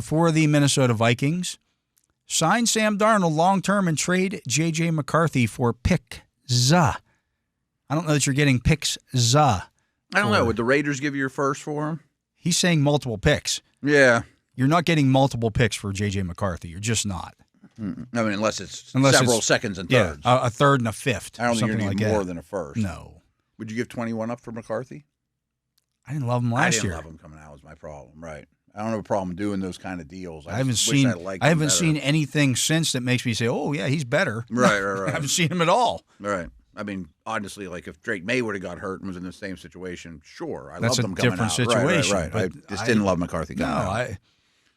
For the Minnesota Vikings, sign Sam Darnold long-term and trade J.J. McCarthy for Pick-za. I don't know that you're getting Pick-za. I don't know. Would the Raiders give you your first for him? He's saying multiple picks. Yeah. You're not getting multiple picks for J.J. McCarthy. You're just not. I mean, unless it's several seconds and thirds. Yeah, a third and a fifth. I don't think you're going to get more that. than a first. No. Would you give 21 up for McCarthy? I didn't love him last year. I didn't love him coming out was my problem. Right. I don't have a problem doing those kind of deals. I haven't seen anything since that makes me say, oh, yeah, he's better. Right. I haven't seen him at all. Right. I mean, honestly, like if Drake May would have got hurt and was in the same situation, sure. That's loved him coming out. That's a different situation. Right. I just didn't love McCarthy coming out.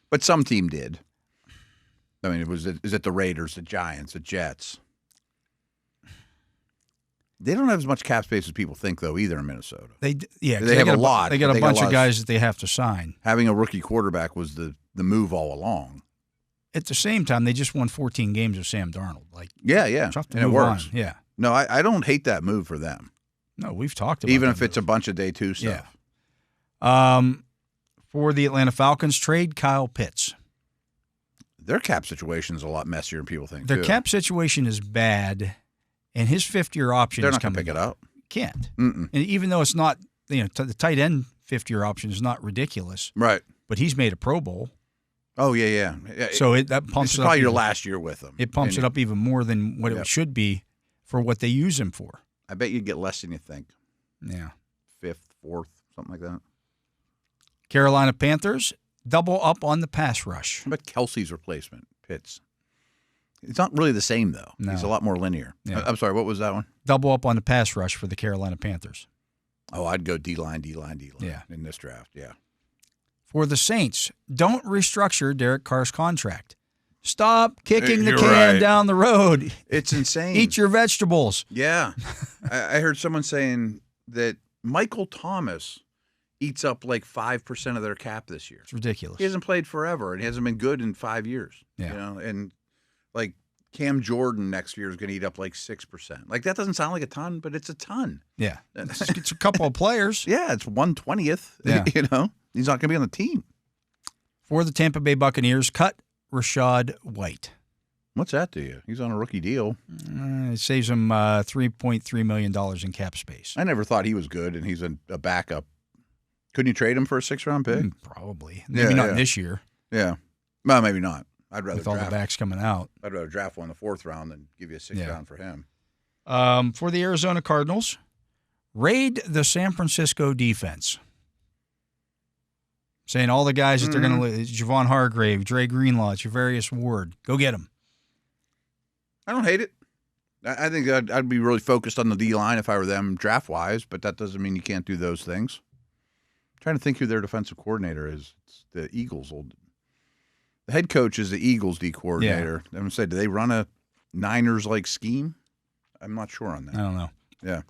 But some team did. I mean, is it the Raiders, the Giants, the Jets? They don't have as much cap space as people think, though, either in Minnesota. They have a lot. They got a bunch of guys that they have to sign. Having a rookie quarterback was the move all along. At the same time, they just won 14 games with Sam Darnold. Yeah, and it works. On. Yeah. No, I don't hate that move for them. No, we've talked about even if it's a bunch of day two stuff. Yeah. For the Atlanta Falcons, trade Kyle Pitts. Their cap situation is a lot messier than people think. Their cap situation is bad, and his fifth-year option They're is not going to pick it up. Can't. Mm-mm. And even though it's not, the tight end fifth-year option is not ridiculous. Right. But he's made a Pro Bowl. Oh, yeah. So that pumps it up. It's probably your last year with him. It pumps it up even more than what it should be for what they use him for. I bet you'd get less than you think. Yeah. Fifth, fourth, something like that. Carolina Panthers, double up on the pass rush. How about Kelsey's replacement, Pitts? It's not really the same, though. No. He's a lot more linear. Yeah. I'm sorry, what was that one? Double up on the pass rush for the Carolina Panthers. Oh, I'd go D-line yeah. in this draft, yeah. For the Saints, don't restructure Derek Carr's contract. Stop kicking the can down the road. It's insane. Eat your vegetables. Yeah. I heard someone saying that Michael Thomas eats up like 5% of their cap this year. It's ridiculous. He hasn't played forever, and he hasn't been good in 5 years. Yeah. And like Cam Jordan next year is going to eat up like 6%. Like that doesn't sound like a ton, but it's a ton. Yeah. It's a couple of players. Yeah, it's 1/20th. Yeah. He's not going to be on the team. For the Tampa Bay Buccaneers, cut Rachaad White. What's that to you? He's on a rookie deal. It saves him $3.3 million in cap space. I never thought he was good, and he's a backup. Couldn't you trade him for a 6th-round pick? Probably. Maybe not this year. Yeah. Well, maybe not. I'd rather with all the backs coming out. I'd rather draft one in the 4th round than give you a 6th round for him. For the Arizona Cardinals, raid the San Francisco defense. Saying all the guys that they're going to Javon Hargrave, Dre Greenlaw, Javarius Ward, go get them. I don't hate it. I think I'd be really focused on the D-line if I were them draft-wise, but that doesn't mean you can't do those things. I'm trying to think who their defensive coordinator is. It's the Eagles. The head coach is the Eagles D coordinator. I'm going to say, do they run a Niners-like scheme? I'm not sure on that. I don't know. Yeah.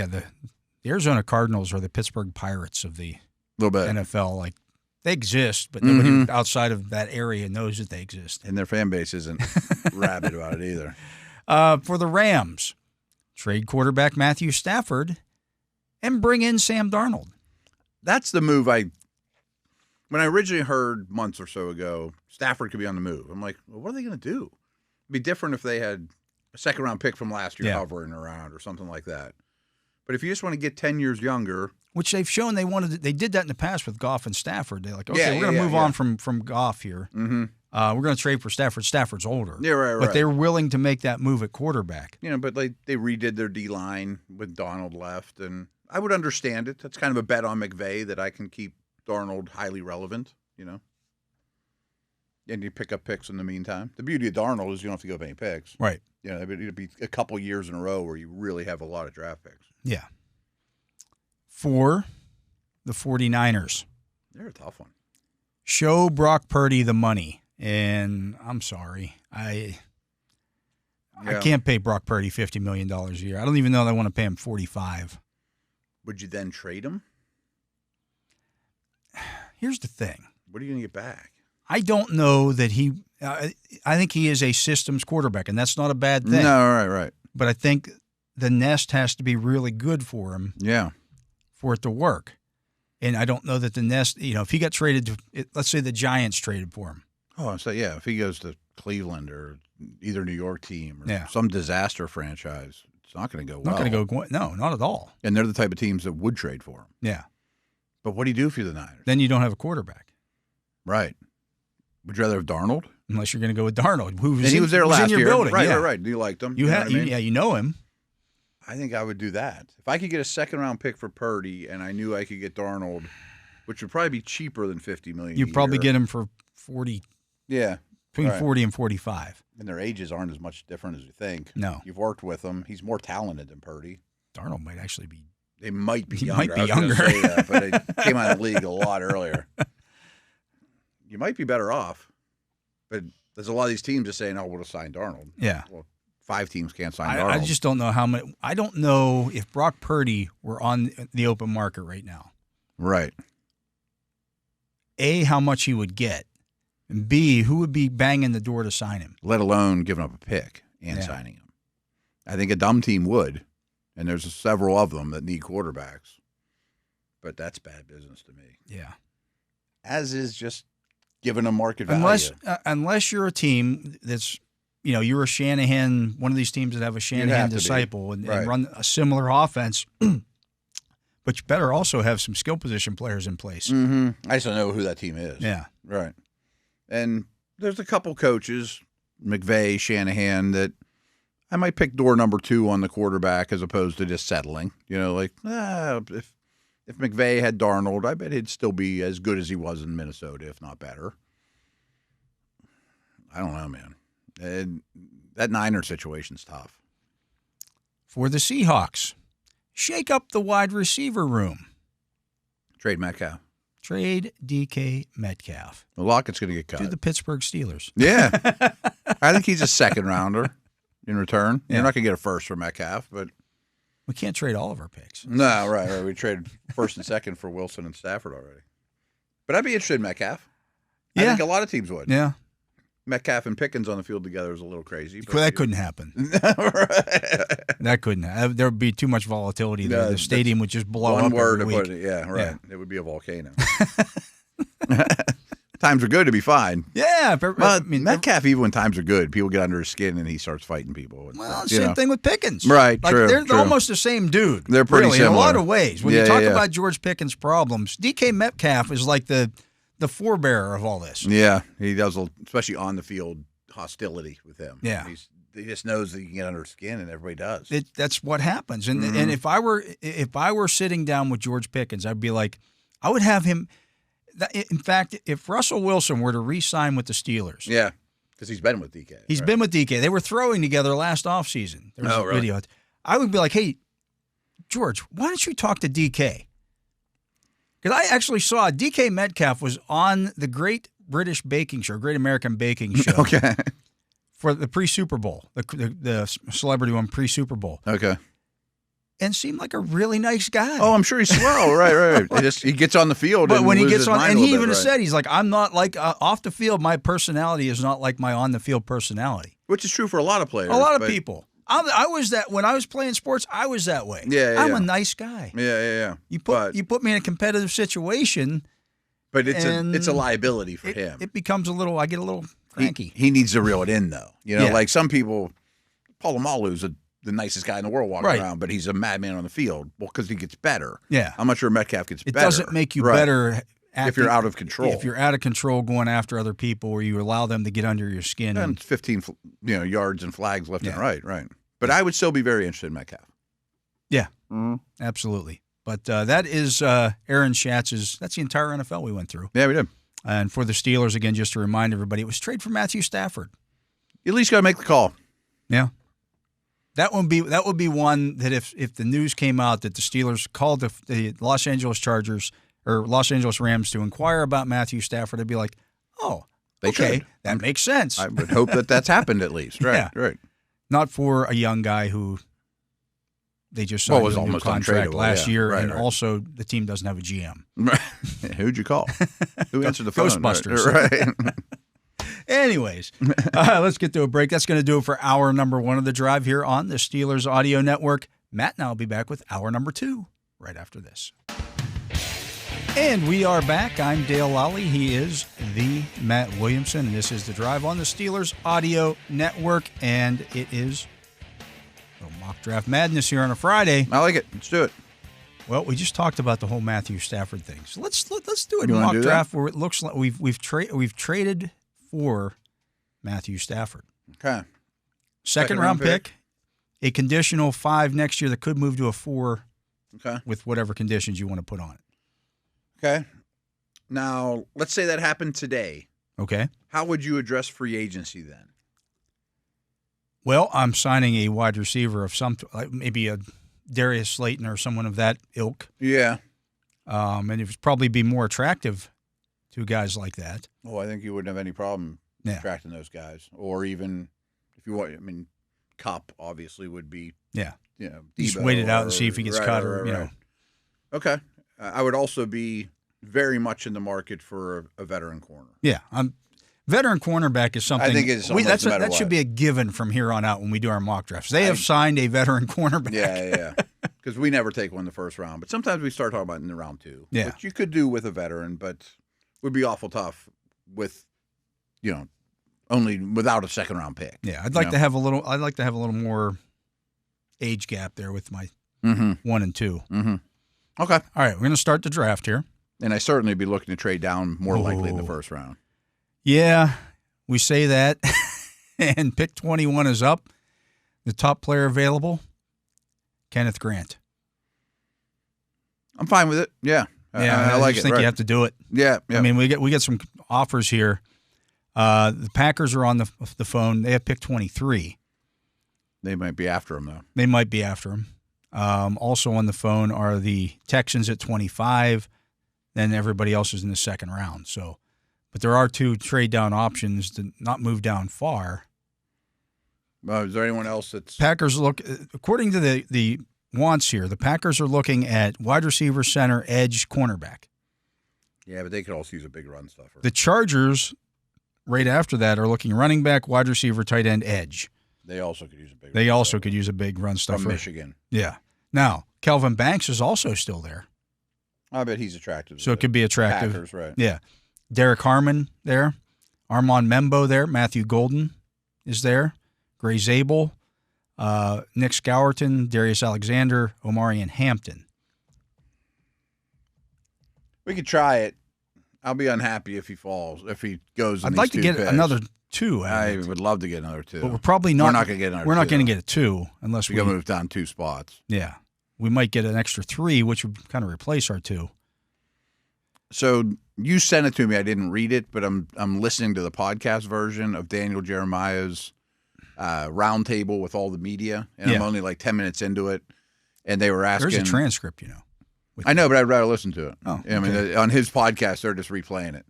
The Arizona Cardinals are the Pittsburgh Pirates of the little bit NFL. Like, they exist, but nobody outside of that area knows that they exist. And their fan base isn't rabid about it either. For the Rams, trade quarterback Matthew Stafford and bring in Sam Darnold. That's the move when I originally heard months or so ago, Stafford could be on the move. I'm like, well, what are they going to do? It'd be different if they had a 2nd-round pick from last year hovering around or something like that. But if you just want to get 10 years younger. Which they've shown they did that in the past with Goff and Stafford. They're like, okay, we're going to move on from Goff here. Mm-hmm. We're going to trade for Stafford. Stafford's older. Yeah, right. But they're willing to make that move at quarterback. But they redid their D-line with Donald left, and I would understand it. That's kind of a bet on McVay that I can keep Darnold highly relevant, And you pick up picks in the meantime. The beauty of Darnold is you don't have to give any picks. Right. It'd be a couple years in a row where you really have a lot of draft picks. Yeah. For the 49ers. They're a tough one. Show Brock Purdy the money. And I'm sorry. I can't pay Brock Purdy $50 million a year. I don't even know that I want to pay him $45. Would you then trade him? Here's the thing. What are you going to get back? I don't know that I think he is a systems quarterback, and that's not a bad thing. No, right. But I think the nest has to be really good for him. Yeah. For it to work. And I don't know that the nest, if he got traded, let's say the Giants traded for him. Oh, so yeah, if he goes to Cleveland or either New York team or Yeah. some disaster franchise, it's not going to go well. Not going to go, no, not at all. And they're the type of teams that would trade for him. Yeah. But what do you do if you're the Niners? Then you don't have a quarterback. Right. Would you rather have Darnold? Unless you're going to go with Darnold, he was there last in your year. building. Right, yeah. right. You liked him. You know what I mean? Yeah, you know him. I think I would do that. If I could get a second-round pick for Purdy and I knew I could get Darnold, which would probably be cheaper than $50 million You'd probably get him for 40. Yeah. Between 40 and 45. And their ages aren't as much different as you think. No. You've worked with him. He's more talented than Purdy. Darnold might actually be. They might be He younger. might be I was gonna younger. say that, but they came out of the league a lot earlier. You might be better off. But there's a lot of these teams just saying, we'll just sign Darnold. Yeah. Well, 5 teams can't sign Darnold. I just don't know how many. I don't know if Brock Purdy were on the open market right now. Right. A, how much he would get. And B, who would be banging the door to sign him? Let alone giving up a pick and signing him. I think a dumb team would, and there's several of them that need quarterbacks. But that's bad business to me. Yeah. As is just giving them market value. Unless you're a team that's, you're a Shanahan, one of these teams that have a Shanahan disciple and run a similar offense, but you better also have some skill position players in place. Mm-hmm. I just don't know who that team is. Yeah. Right. And there's a couple coaches, McVay, Shanahan, that I might pick door number 2 on the quarterback as opposed to just settling. If McVay had Darnold, I bet he'd still be as good as he was in Minnesota, if not better. I don't know, man. And that Niner situation's tough. For the Seahawks, shake up the wide receiver room. Trade Metcalf. Trade DK Metcalf. Well, Lockett's going to get cut. To the Pittsburgh Steelers. Yeah. I think he's a second rounder in return. Yeah. You're not going to get a first for Metcalf, but we can't trade all of our picks. No, right. We traded first and second for Wilson and Stafford already. But I'd be interested in Metcalf. I think a lot of teams would. Yeah. Metcalf and Pickens on the field together is a little crazy. But that couldn't happen. That couldn't happen. There would be too much volatility there. The stadium would just blow up. One word every to week. put it. Yeah, right. Yeah. It would be a volcano. Times are good to be fine. Yeah. Metcalf, even when times are good, people get under his skin and he starts fighting people. Well, same thing with Pickens. Right, true. They're almost the same dude. They're pretty similar. In a lot of ways. When you talk about George Pickens' problems, DK Metcalf is like the forebearer of all this. Yeah, he does, especially on the field hostility with him. Yeah. He just knows that you can get under his skin, and everybody does. That's what happens. And and if I were sitting down with George Pickens, I'd be like, I would have him. In fact, if Russell Wilson were to re-sign with the Steelers, yeah, because he's been with DK. He's been with DK. They were throwing together last offseason. There was a video. I would be like, hey, George, why don't you talk to DK? Because I actually saw DK Metcalf was on the Great British Baking Show, Great American Baking Show. Okay. For the pre-Super Bowl, the celebrity one pre-Super Bowl. Okay. And seemed like a really nice guy. Oh, I'm sure he's swell. Right. He gets on the field. But and when he gets on, and he even said, he's like, I'm not like off the field. My personality is not like my on the field personality. Which is true for a lot of players. A lot of people. I was that when I was playing sports. I was that way. I'm a nice guy. Yeah. You put me in a competitive situation. But it's a liability for him. It becomes a little. I get a little cranky. He needs to reel it in though. Like some people, Polamalu's the nicest guy in the world walking around, but he's a madman on the field. Well, because he gets better. Yeah. I'm not sure Metcalf gets better. It doesn't make you better if you're out of control. If you're out of control going after other people or you allow them to get under your skin. And 15 yards and flags left and right. But I would still be very interested in Metcalf. Yeah, absolutely. But that is Aaron Schatz's. That's the entire NFL we went through. Yeah, we did. And for the Steelers, again, just to remind everybody, it was trade for Matthew Stafford. You at least got to make the call. Yeah. That would be one that if the news came out that the Steelers called the Los Angeles Chargers or Los Angeles Rams to inquire about Matthew Stafford, I'd be like, oh, okay, that makes sense. I would hope that's happened at least. Right, right. Not for a young guy who they just signed a new contract last year, and also the team doesn't have a GM. Who'd you call? Who answered the phone? Ghostbusters. Right. Anyways, let's get to a break. That's going to do it for hour number 1 of the drive here on the Steelers Audio Network. Matt and I will be back with hour number 2 right after this. And we are back. I'm Dale Lolley. He is the Matt Williamson, and this is the drive on the Steelers Audio Network. And it is a little mock draft madness here on a Friday. I like it. Let's do it. Well, we just talked about the whole Matthew Stafford thing, so let's do a mock draft where it looks like we've traded for Matthew Stafford. Okay. Second round pick, a conditional 5 next year that could move to a 4. Okay. With whatever conditions you want to put on it. Okay. Now, let's say that happened today. Okay. How would you address free agency then? Well, I'm signing a wide receiver of some, like maybe a Darius Slayton or someone of that ilk. Yeah. And it would probably be more attractive to guys like that. Oh, I think you wouldn't have any problem attracting those guys. Or even, if you want, I mean, Cup obviously would be. Yeah. You know, just wait it out and see if he gets cut or, you know. Okay. I would also be very much in the market for a veteran corner. Yeah. Veteran cornerback is something. I think it's something that should be a given from here on out when we do our mock drafts. They have signed a veteran cornerback. Yeah. Because we never take one in the first round. But sometimes we start talking about it in the round 2. Yeah. Which you could do with a veteran, but would be awful tough with, only without a second round pick. Yeah. I'd like to have a little more age gap there with my 1 and 2. Mm-hmm. Okay. All right, we're going to start the draft here. And I certainly be looking to trade down more likely in the first round. Yeah, we say that. And pick 21 is up. The top player available, Kenneth Grant. I'm fine with it. Yeah. I like it. I think you have to do it. Yeah. I mean, we get some offers here. The Packers are on the phone. They have pick 23. They might be after him, though. They might be after him. Also on the phone are the Texans at 25. Then everybody else is in the second round. So, but there are 2 trade down options to not move down far. Is there anyone else that's Packers look according to the wants here? The Packers are looking at wide receiver, center, edge, cornerback. Yeah, but they could also use a big run stuffer. The Chargers, right after that, are looking running back, wide receiver, tight end, edge. They also could use a big. Could use a big run stuffer from Michigan. Yeah. Now Kelvin Banks is also still there. I bet he's attractive. So it could be attractive. Packers, right? Yeah. Derek Harmon there, Armand Membo there, Matthew Golden is there, Gray Zabel, Nick Scourton, Darius Alexander, Omarion Hampton. We could try it. I'll be unhappy if he falls. If he goes. I'd like to get another 2. I would love to get another 2. But we're probably not. We're not going to get another. We're not going to get a 2 unless we move down 2 spots. Yeah, we might get an extra 3, which would kind of replace our 2. So you sent it to me. I didn't read it, but I'm listening to the podcast version of Daniel Jeremiah's roundtable with all the media, and I'm only like 10 minutes into it, and they were asking. There's a transcript, I know, but I'd rather listen to it. Oh, I mean, on his podcast, they're just replaying it.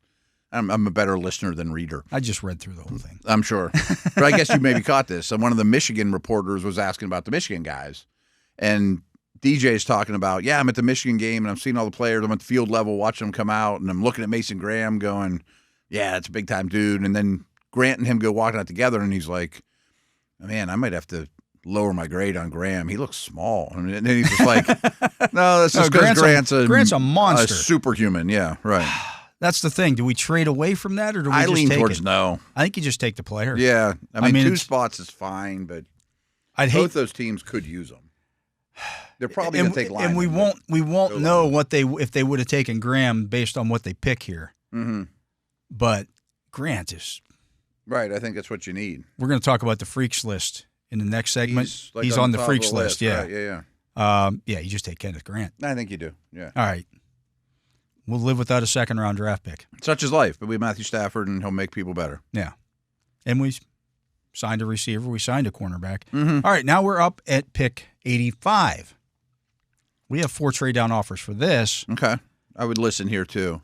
I'm a better listener than reader. I just read through the whole thing. I'm sure. But I guess you maybe caught this. And one of the Michigan reporters was asking about the Michigan guys. And DJ's talking about, I'm at the Michigan game, and I'm seeing all the players. I'm at the field level watching them come out, and I'm looking at Mason Graham going, that's a big-time dude. And then Grant and him go walking out together, and he's like, man, I might have to lower my grade on Graham. He looks small. And then he's just like, no, that's just because Grant's a monster. A superhuman, yeah, right. That's the thing. Do we trade away from that, or do we I just lean take towards it? No. I think you just take the player. Yeah. I mean 2 spots is fine, but both those teams could use them. They're probably going to take linemen. And we won't know if they would have taken Graham based on what they pick here. Mm-hmm. But Grant is right. I think that's what you need. We're going to talk about the freaks list in the next segment. He's on the freaks list. Yeah. Right. Yeah. You just take Kenneth Grant. I think you do. Yeah. All right. We'll live without a second round draft pick. Such is life, but we have Matthew Stafford, and he'll make people better. Yeah. And we signed a receiver. We signed a cornerback. Mm-hmm. All right. Now we're up at pick 85. We have 4 trade down offers for this. Okay. I would listen here too.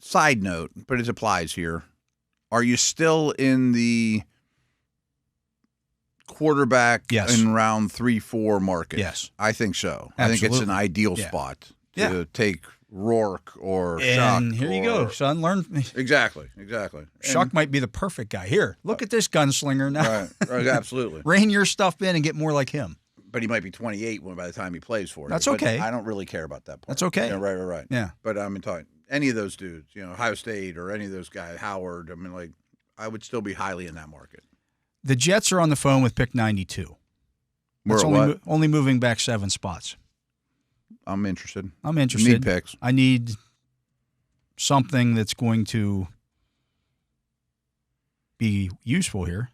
Side note, but it applies here. Are you still in the quarterback in round 3-4 market? Yes. I think so. Absolutely. I think it's an ideal spot to take Rourke or Shuck. And here you go, son. Learn. Exactly. Shuck might be the perfect guy. Here, look at this gunslinger now. Right, absolutely. Rein your stuff in and get more like him. But he might be 28 by the time he plays for you. That's okay. But I don't really care about that part. That's okay. Yeah, right. Yeah. But I mean, talking any of those dudes, Ohio State or any of those guys, Howard. I mean, like, I would still be highly in that market. The Jets are on the phone with pick 92. We're only moving back 7 spots. I'm interested. You need picks. I need something that's going to be useful here.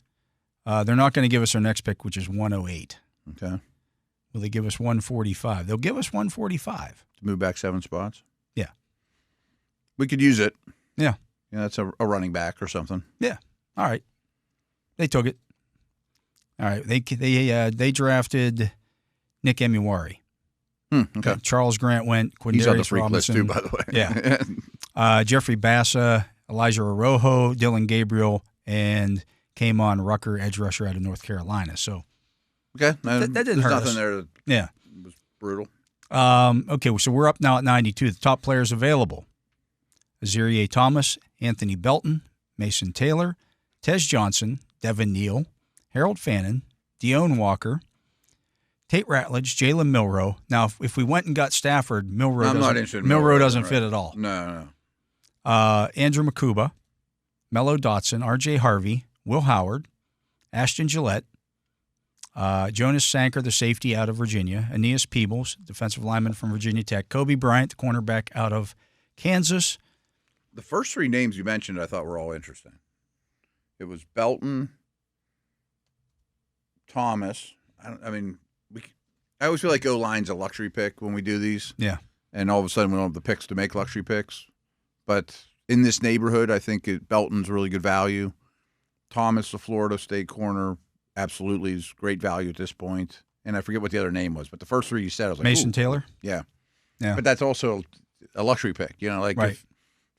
They're not going to give us our next pick, which is 108. Okay. Will they give us 145? They'll give us 145. To move back 7 spots? Yeah. We could use it. Yeah. That's a running back or something. Yeah. All right. They took it. All right. They drafted Nick Emuwari. Okay. Charles Grant went. Quindarius He's on the freak Robinson. list too, by the way. Yeah. Jeffrey Bassa, Elijah Arojo, Dylan Gabriel, and came on Rucker, edge rusher out of North Carolina. So okay, that didn't hurt nothing us. there. That was brutal. Okay, so we're up now at 92. The top players available: Azaria Thomas, Anthony Belton, Mason Taylor, Tez Johnson, Devin Neal, Harold Fannin, Dion Walker, Tate Ratledge, Jalen Milroe. Now, if we went and got Stafford, Milroe doesn't fit at all. No. Andrew Makuba, Mello Dotson, R.J. Harvey, Will Howard, Ashton Gillette, Jonas Sanker, the safety out of Virginia, Aeneas Peebles, defensive lineman from Virginia Tech, Kobe Bryant, the cornerback out of Kansas. The first 3 names you mentioned I thought were all interesting. It was Belton, Thomas. I always feel like O-line's a luxury pick when we do these. Yeah. And all of a sudden we don't have the picks to make luxury picks. But in this neighborhood, I think Belton's really good value. Thomas, the Florida State corner, absolutely is great value at this point. And I forget what the other name was, but the first 3 you said, I was like, Mason ooh. Taylor? Yeah. Yeah. But that's also a luxury pick. Right. If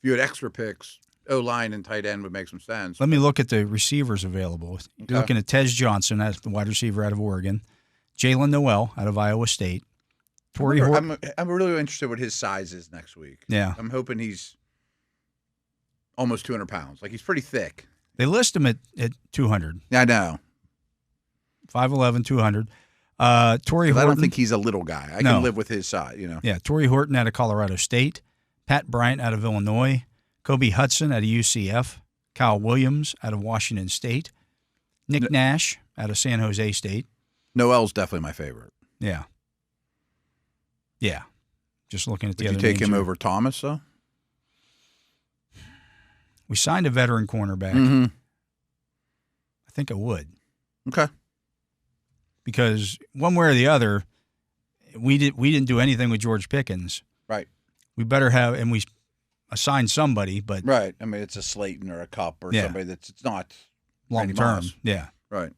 you had extra picks, O-line and tight end would make some sense. Let me look at the receivers available. You're looking at Tez Johnson, that's the wide receiver out of Oregon. Jalen Noel out of Iowa State. I'm really interested what his size is next week. Yeah. I'm hoping he's almost 200 pounds. Like, he's pretty thick. They list him at 200. Yeah, I know. 5'11", 200. Torrey Horton. I don't think he's a little guy. I can live with his size, Yeah, Torrey Horton out of Colorado State. Pat Bryant out of Illinois. Kobe Hudson out of UCF. Kyle Williams out of Washington State. Nick Nash out of San Jose State. Noel's definitely my favorite. Yeah. Yeah. Just looking at the other names. Would you take him here. over Thomas, though? We signed a veteran cornerback. Mm-hmm. I think I would. Okay. Because one way or the other, we didn't do anything with George Pickens. Right. We better have, and we assigned somebody, but right. I mean, it's a Slayton or a Cup or somebody it's not long term. Yeah. Right.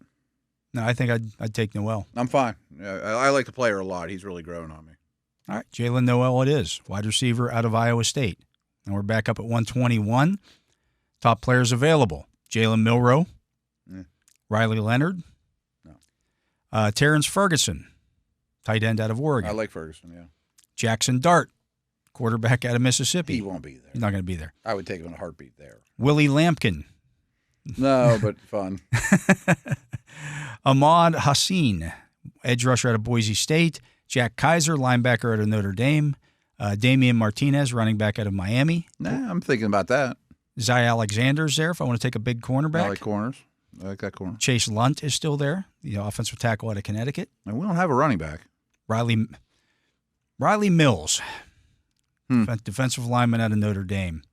No, I think I'd take Noel. I'm fine. I like the player a lot. He's really grown on me. All right, Jalen Noel it is, wide receiver out of Iowa State. And we're back up at 121. Top players available: Jalen Milroe, Riley Leonard, Terrence Ferguson, tight end out of Oregon. I like Ferguson, yeah. Jackson Dart, quarterback out of Mississippi. He won't be there. He's not going to be there. I would take him in a heartbeat there. Willie Lampkin. No, but fun. Ahmad Hassan, edge rusher out of Boise State. Jack Kaiser, linebacker out of Notre Dame. Damian Martinez, running back out of Miami. Nah, I'm thinking about that. Zay Alexander's there if I want to take a big cornerback. I like corners. I like that corner. Chase Lunt is still there, the offensive tackle out of Connecticut. And we don't have a running back. Riley Mills, defensive lineman out of Notre Dame.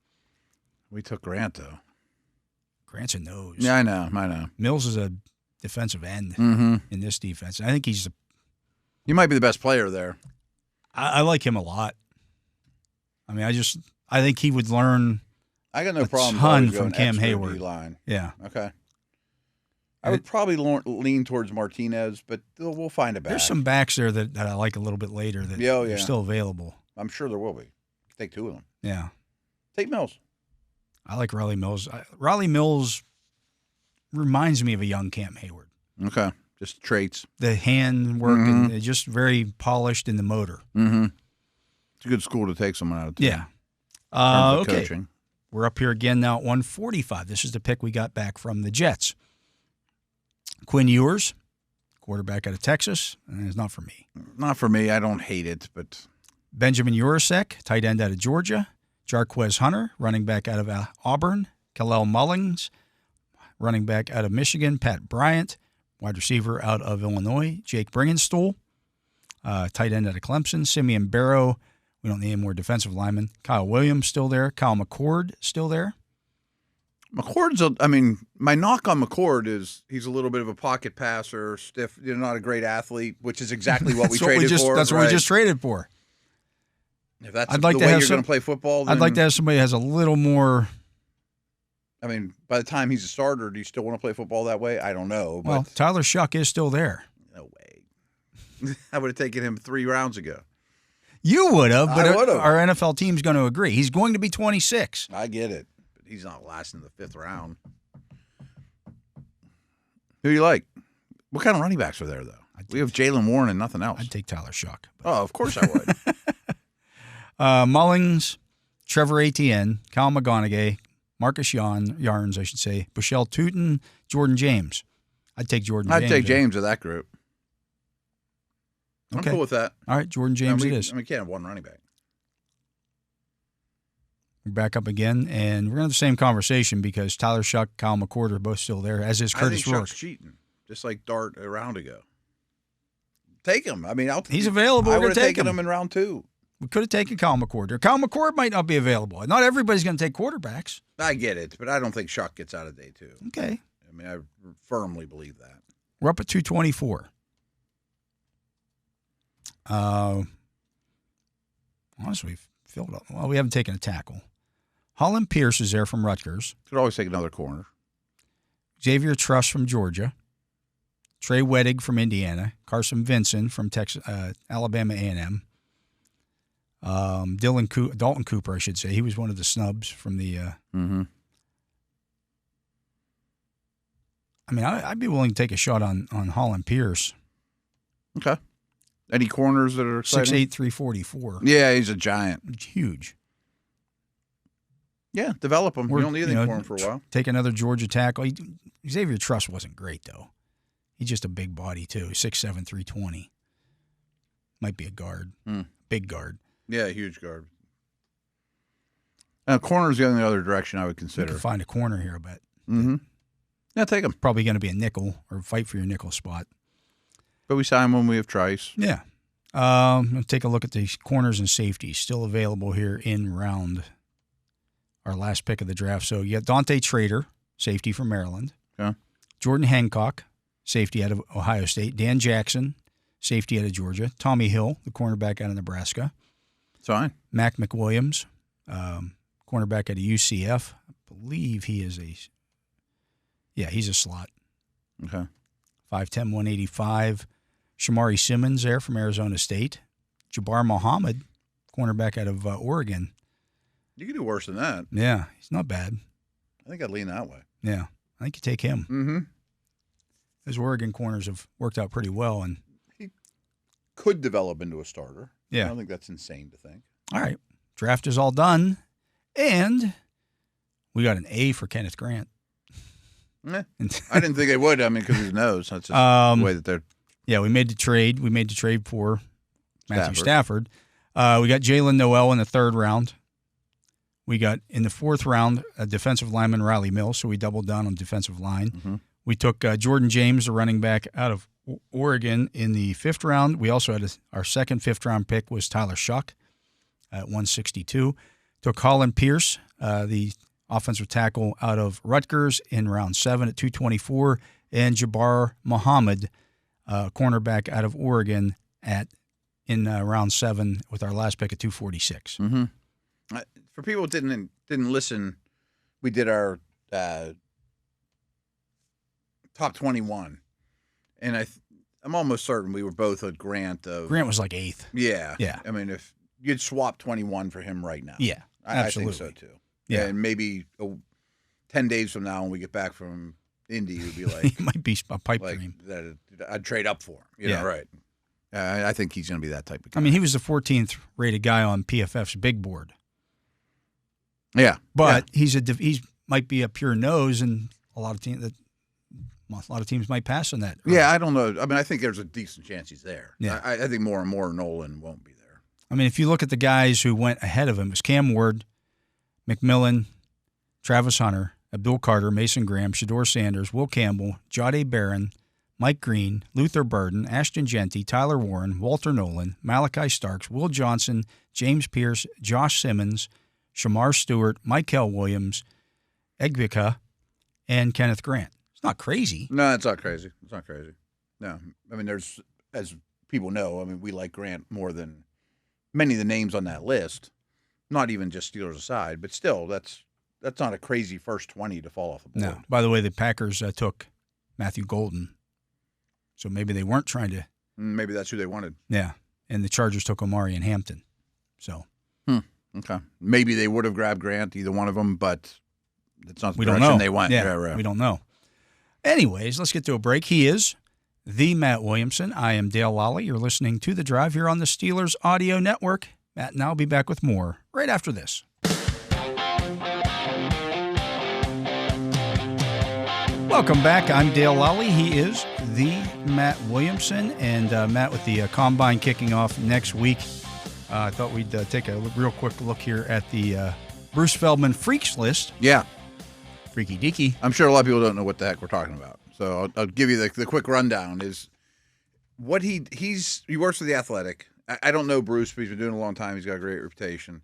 We took Grant, though. Grant's a nose. Yeah, I know. Mills is a defensive end in this defense. I think he might be the best player there. I like him a lot. I mean, I think he would learn. I got no problem ton from Cam Hayward. D-line. Yeah. Okay. I would probably lean towards Martinez, but we'll find a back. There's some backs there that I like a little bit later that are still available. I'm sure there will be. Take 2 of them. Yeah. Take Mills. I like Riley Mills. Riley Mills reminds me of a young Cam Hayward. Okay. Just traits. The hand work and just very polished in the motor. Mm-hmm. It's a good school to take someone out of. Yeah. Okay. Coaching. We're up here again now at 145. This is the pick we got back from the Jets. Quinn Ewers, quarterback out of Texas, and it's not for me. Not for me. I don't hate it, but Benjamin Urasek, tight end out of Georgia. Jarquez Hunter, running back out of Auburn. Kalel Mullings, running back out of Michigan. Pat Bryant, wide receiver out of Illinois. Jake Bringenstool, tight end out of Clemson. Simeon Barrow, we don't need any more defensive linemen. Kyle Williams still there. Kyle McCord still there. My knock on McCord is he's a little bit of a pocket passer, stiff, not a great athlete, which is exactly what we traded for. That's what we just traded for. If that's the way you're going to play football, then, I'd like to have somebody that has a little more. By the time he's a starter, do you still want to play football that way? I don't know. But Well, Tyler Shuck is still there. No way. I would have taken him 3 rounds ago. You would have, but I would've. our NFL team's going to agree. He's going to be 26. I get it, but he's not lasting the 5th round. Who do you like? What kind of running backs are there, though? We have Jalen Warren and nothing else. I'd take Tyler Shuck. Oh, of course I would. Mullings, Trevor Etienne, Kyle McGonigal, Marcus Yarns, I should say, Bushell Tootin, Jordan James. I'd take Jordan James. I'd take James of that group. Okay. I'm cool with that. All right, Jordan James it is. We can't have one running back. We're back up again, and we're going to have the same conversation because Tyler Shuck, Kyle McCord are both still there, as is Curtis I think Rourke. Shuck's cheating, just like Dart a round ago. Take him. He's available. I We're would going to have take taken him him in round 2. We could have taken Kyle McCord. Or Kyle McCord might not be available. Not everybody's going to take quarterbacks. I get it, but I don't think Shuck gets out of day 2. Okay. I firmly believe that. We're up at 224. Honestly, we've filled up. Well, we haven't taken a tackle. Holland Pierce is there from Rutgers. Could always take another corner. Xavier Truss from Georgia. Trey Wettig from Indiana. Carson Vincent from Alabama A&M. Dalton Cooper, I should say. He was one of the snubs from the. I'd be willing to take a shot on Holland Pierce. Okay. Any corners that are exciting? 6'8", 344. Yeah, he's a giant. Huge. Yeah, develop him. You don't need anything for him for a while. Take another Georgia tackle. Xavier Truss wasn't great, though. He's just a big body, too. 6'7", 320. Might be a guard. Big guard. Yeah, huge guard. Corner's the only other direction I would consider. You can find a corner here, I bet. Mm-hmm. Yeah, take him. Probably going to be a nickel or fight for your nickel spot. But we sign when we have Trice. Yeah. Let's take a look at the corners and safeties still available here in round, our last pick of the draft. So you got Dante Trader, safety from Maryland. Okay. Jordan Hancock, safety out of Ohio State. Dan Jackson, safety out of Georgia. Tommy Hill, the cornerback out of Nebraska. It's fine. Mac McWilliams, cornerback out of UCF. I believe he is he's a slot. Okay. 5'10", 185. Shamari Simmons there from Arizona State. Jabbar Muhammad, cornerback out of Oregon. You can do worse than that. Yeah, he's not bad. I think I'd lean that way. Yeah, I think you take him. Mm-hmm. Those Oregon corners have worked out pretty well. And he could develop into a starter. Yeah. I don't think that's insane to think. All right, draft is all done. And we got an A for Kenneth Grant. I didn't think they would. Because his nose. That's just the way that they're. Yeah, we made the trade. We made the trade for Matthew Stafford. We got Jalen Noel in the 3rd round. We got, in the 4th round, a defensive lineman, Riley Mills, so we doubled down on defensive line. Mm-hmm. We took Jordan James, the running back out of Oregon, in the 5th round. We also had our second 5th-round pick was Tyler Shuck at 162. Took Holland Pierce, the offensive tackle out of Rutgers, in round 7 at 224, and Jabbar Muhammad, cornerback out of Oregon, in round 7 with our last pick at 246. Mm-hmm. For people who didn't listen, we did our top 21, and I'm almost certain we were both a Grant. Grant was like 8th. Yeah. Yeah. If you'd swap 21 for him right now. Yeah, absolutely. I think so, too. Yeah. And maybe 10 days from now when we get back from Indy, you'd be like. It might be a pipe dream. I'd trade up for him. You know, right. I think he's going to be that type of guy. I mean, he was the 14th rated guy on PFF's big board. Yeah, but he's might be a pure nose, and a lot of teams might pass on that. Yeah, I don't know. I mean, I think there's a decent chance he's there. Yeah. I think more and more Nolan won't be there. I mean, if you look at the guys who went ahead of him, it was Cam Ward, McMillan, Travis Hunter, Abdul Carter, Mason Graham, Shador Sanders, Will Campbell, Jahdae Barron, Mike Green, Luther Burden, Ashton Genty, Tyler Warren, Walter Nolan, Malachi Starks, Will Johnson, James Pierce, Josh Simmons, Shamar Stewart, Michael Williams, Egbika, and Kenneth Grant. It's not crazy. No, it's not crazy. It's not crazy. No. I mean, there's, as people know, I mean, we like Grant more than many of the names on that list. Not even just Steelers aside, but still, that's not a crazy first 20 to fall off the board. No. By the way, the Packers took Matthew Golden, so maybe they weren't trying to. Maybe that's who they wanted. Yeah, and the Chargers took Omari and Hampton. So. Okay. Maybe they would have grabbed Grant, either one of them, but it's not the direction they went. Yeah, right. We don't know. Anyways, let's get to a break. He is the Matt Williamson. I am Dale Lolley. You're listening to The Drive here on the Steelers Audio Network. Matt and I will be back with more right after this. Welcome back. I'm Dale Lolley. He is the Matt Williamson. And Matt, with the Combine kicking off next week, I thought we'd take a real quick look here at the Bruce Feldman Freaks list. Yeah. Freaky deaky. I'm sure a lot of people don't know what the heck we're talking about. So I'll give you the quick rundown. Is what he works for The Athletic. I don't know Bruce, but he's been doing it a long time. He's got a great reputation.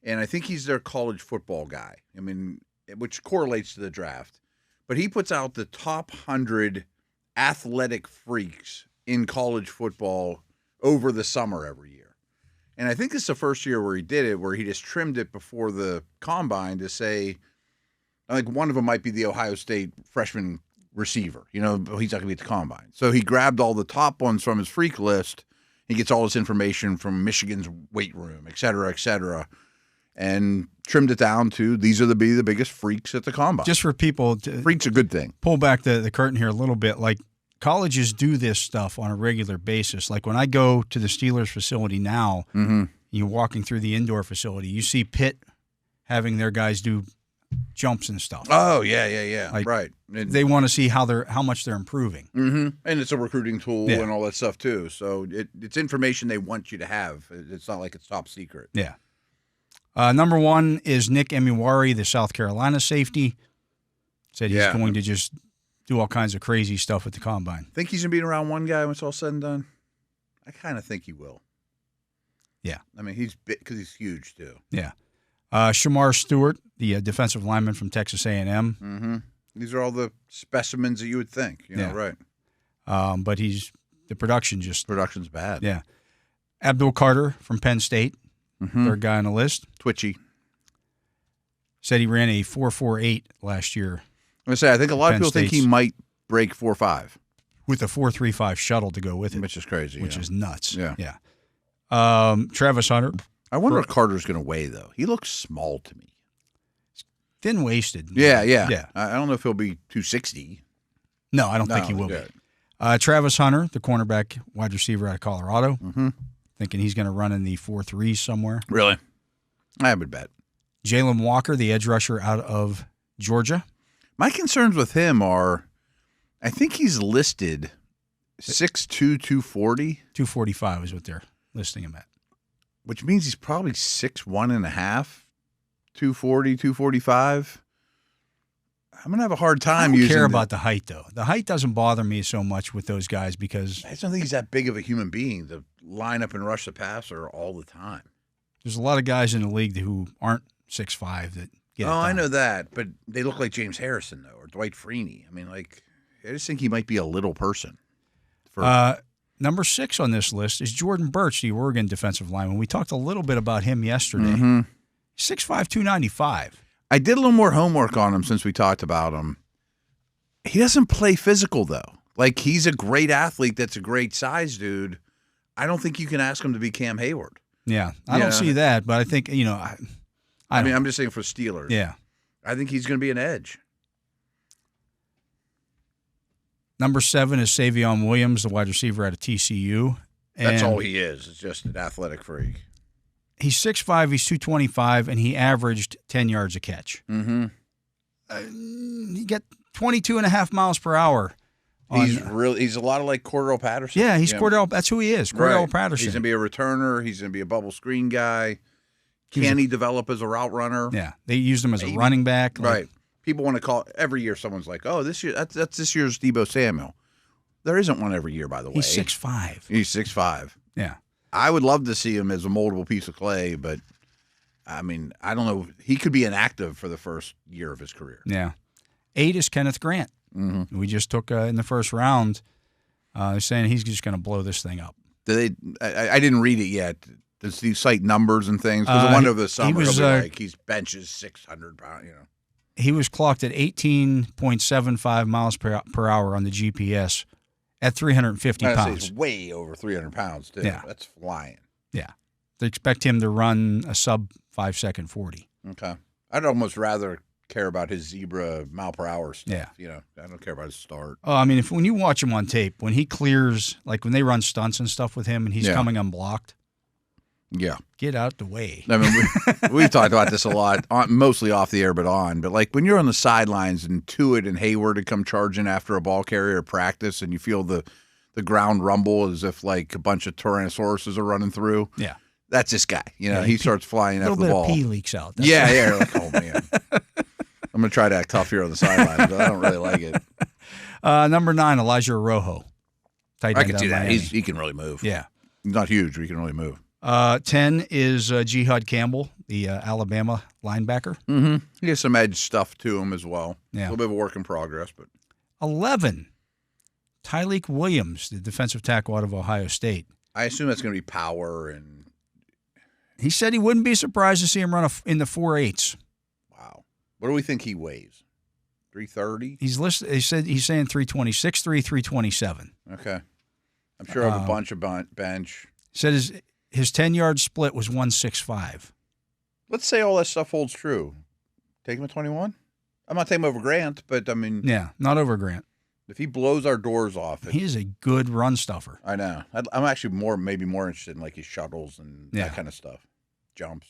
And I think he's their college football guy. I mean, which correlates to the draft. But he puts out the top 100 athletic freaks in college football over the summer every year. And I think this is the first year where he did it, where he just trimmed it before the Combine to say, like, one of them might be the Ohio State freshman receiver. You know, he's not going to be at the Combine. So he grabbed all the top ones from his freak list. He gets all this information from Michigan's weight room, et cetera, and trimmed it down to these are the biggest freaks at the Combine. Just for people freak's a good thing. Pull back the curtain here a little bit. Like, colleges do this stuff on a regular basis. Like, when I go to the Steelers facility now, you're walking through the indoor facility, you see Pitt having their guys do jumps and stuff. Oh, yeah. Like, right. They want to see how much they're improving. Mm-hmm. And it's a recruiting tool and all that stuff, too. So it's information they want you to have. It's not like it's top secret. Yeah. Number one is Nick Emuwari, the South Carolina safety. Said he's going to just do all kinds of crazy stuff at the Combine. Think he's going to be around one guy when it's all said and done? I kind of think he will. Yeah. I mean, he's big because he's huge, too. Yeah. Shamar Stewart, the defensive lineman from Texas A&M. Mm-hmm. These are all the specimens that you would think, right? But the production's bad. Yeah. Abdul Carter from Penn State, third guy on the list. Twitchy. Said he ran a 4.48 last year. I'm going to say, I think a lot of people think he might break 4.5. With a 4.35 shuttle to go with it. Which is crazy. Which is nuts. Yeah. Travis Hunter. I wonder what Carter's going to weigh, though. He looks small to me. Thin-waisted. Yeah. I don't know if he'll be 260. No, I don't think he will be. Travis Hunter, the cornerback wide receiver out of Colorado. Thinking he's going to run in the 4.3 somewhere. Really? I would bet. Jalen Walker, the edge rusher out of Georgia. My concerns with him are, I think he's listed 6'2", 240. 245 is what they're listing him at. Which means he's probably 6'1.5", 240, 245. I'm going to have a hard time using I don't care about the height, though. The height doesn't bother me so much with those guys because I just don't think he's that big of a human being to line up and rush the passer all the time. There's a lot of guys in the league who aren't 6'5" that get it done. I know that, but they look like James Harrison, though, or Dwight Freeney. I mean, I just think he might be a little person. Number 6 on this list is Jordan Birch, the Oregon defensive lineman. We talked a little bit about him yesterday. 6'5", 295. I did a little more homework on him since we talked about him. He doesn't play physical, though. Like, he's a great athlete that's a great size dude. I don't think you can ask him to be Cam Hayward. Yeah, I don't see that, but I think, I mean, I'm just saying for Steelers. Yeah. I think he's going to be an edge. Number 7 is Savion Williams, the wide receiver out of TCU. That's all he is. It's just an athletic freak. He's 6'5", he's 225, and he averaged 10 yards a catch. Mm-hmm. He got 22.5 miles per hour. He's a lot of like Cordell Patterson. Yeah, he's Cordell. That's who he is, Cordell Patterson. He's going to be a returner. He's going to be a bubble screen guy. Can he develop as a route runner? Yeah, they used him as a running back. Right. People want to call every year. Someone's like, "Oh, this year that's this year's Deebo Samuel." There isn't one every year, by the way. He's 6'5". He's 6'5". Yeah. I would love to see him as a moldable piece of clay, but I mean, I don't know. He could be inactive for the first year of his career. Yeah. 8 is Kenneth Grant. Mm-hmm. We just took in the first round. They're saying he's just going to blow this thing up. I didn't read it yet. Does he cite numbers and things? Because I wonder if the summer he'll be like he's benches 600 pounds. He was clocked at 18.75 miles per hour on the GPS at 350 pounds. He's way over 300 pounds too. Yeah, that's flying. Yeah, they expect him to run a sub 5-second 40. Okay, I'd almost rather care about his zebra mile per hour stuff. Yeah, I don't care about his start. Oh, I mean, when you watch him on tape, when he clears, like when they run stunts and stuff with him, and he's coming unblocked. Yeah. Get out the way. I mean, we've talked about this a lot, mostly off the air, but on. But like when you're on the sidelines and Tuitt and Hayward to come charging after a ball carrier practice, and you feel the ground rumble as if like a bunch of Tyrannosauruses are running through. Yeah. That's this guy. He starts flying after the ball. A little bit of pee leaks out. Yeah. You're like, oh, man. I'm going to try to act tough here on the sidelines, but I don't really like it. Number 9, Elijah Rojo. I can see that. He can really move. Yeah. He's not huge, but he can really move. 10 is Jihad Campbell, the Alabama linebacker. Mm-hmm. He has some edge stuff to him as well. Yeah. A little bit of a work in progress. But 11, Tyleik Williams, the defensive tackle out of Ohio State. I assume that's going to be power. And he said he wouldn't be surprised to see him run in the 4.8s. Wow. What do we think he weighs? 330? He's listed. He said he's saying 326, 327. Okay. I'm sure I have a bunch of bench. Said his 10-yard split was 165. Let's say all that stuff holds true. Take him at 21? I'm not taking him over Grant, but I mean. Yeah, not over Grant. If he blows our doors off. He is a good run stuffer. I know. I'm actually maybe more interested in like his shuttles and that kind of stuff. Jumps.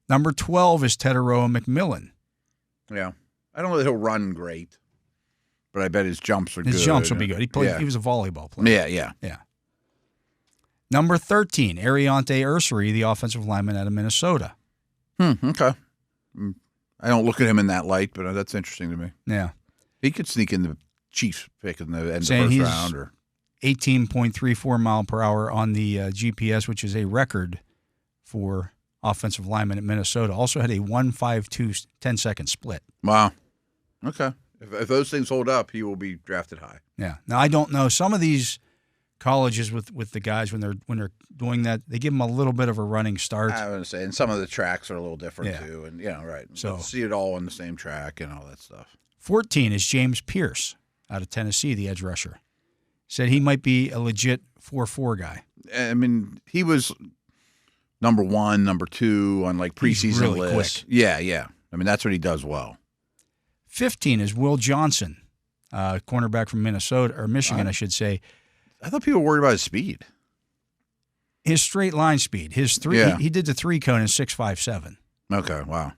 Number 12 is Teteroa McMillan. Yeah. I don't know that he'll run great, but I bet his jumps are good. His jumps will be good. He was a volleyball player. Yeah. Number 13, Ariante Ursary, the offensive lineman out of Minnesota. Okay. I don't look at him in that light, but that's interesting to me. Yeah. He could sneak in the Chiefs pick in the end of the first round. Or 18.34 mile per hour on the GPS, which is a record for offensive lineman at Minnesota. Also had a 1.52 10-second split. Wow. Okay. If those things hold up, he will be drafted high. Yeah. Now, I don't know. Some of these colleges with the guys when they're doing that, they give them a little bit of a running start. I would say, and some of the tracks are a little different too, and right. So see it all on the same track and all that stuff. 14 is James Pierce out of Tennessee, the edge rusher. Said he might be a legit 4.4 guy. I mean, he was number 1, number 2 on like preseason really lists. Quick. Yeah. I mean, that's what he does well. 15 is Will Johnson, cornerback from Minnesota or Michigan, I should say. I thought people were worried about his speed. His straight line speed. His he did the 3-cone in 6.57. Okay, wow.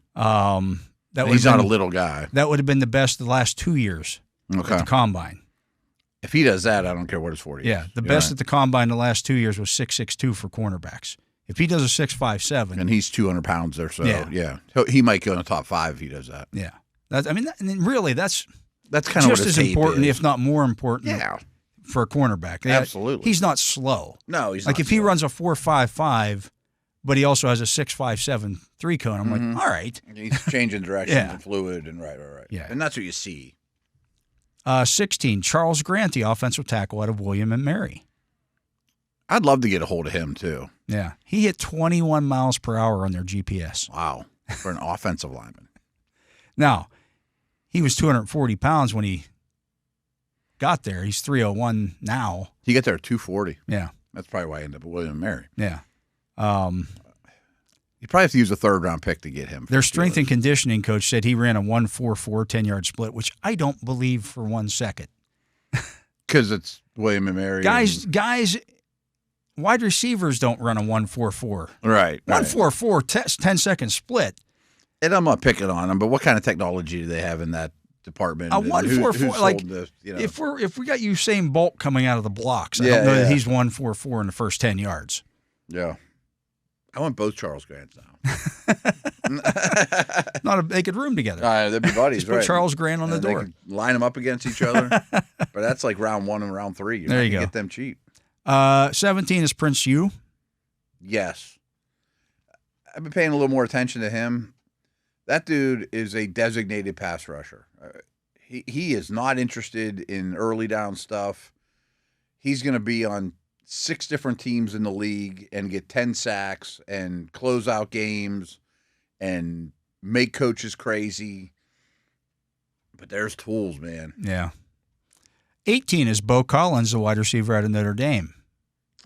He's not a little guy. That would have been the best the last 2 years at the combine. If he does that, I don't care what his 40 is. Yeah, the best at the combine the last 2 years was 6.62 for cornerbacks. If he does a 6.57, and he's 200 pounds or so, he might go in the top 5 if he does that. Yeah, that's kind of just as important, if not more important. Yeah. For a cornerback. Absolutely. He's not slow. No, he's like not if he runs a 4.55, but he also has a 6.57 3-cone, I'm like, all right. He's changing direction and fluid and right. Yeah. And that's what you see. 16, Charles Grant, the offensive tackle out of William and Mary. I'd love to get a hold of him too. Yeah. He hit 21 miles per hour on their GPS. Wow. For an offensive lineman. Now, he was 240 pounds when he got there. He's 301 now. He got there at 240. Yeah. That's probably why I ended up with William and Mary. Yeah. You probably have to use a 3rd-round pick to get him. Their strength and conditioning coach said he ran a 1.44 10-yard split, which I don't believe for 1 second. Because it's William and Mary. Guys wide receivers don't run a 1.44. Right. 1.44, 10-second split. And I'm not picking on them, but what kind of technology do they have in that department? A 1.44, like this, if we got Usain Bolt coming out of the blocks, I don't know that he's 1.44 in the first 10 yards. Yeah. I want both Charles Grants now. Not a naked room together. They'd be buddies, Just put Charles Grant on the door. They can line them up against each other. But that's like round 1 and round 3. You're there not you go. Get them cheap. 17 is Prince Yu. Yes. I've been paying a little more attention to him. That dude is a designated pass rusher. He is not interested in early down stuff. He's going to be on 6 different teams in the league and get 10 sacks and close out games and make coaches crazy. But there's tools, man. Yeah. 18 is Bo Collins, the wide receiver out of Notre Dame.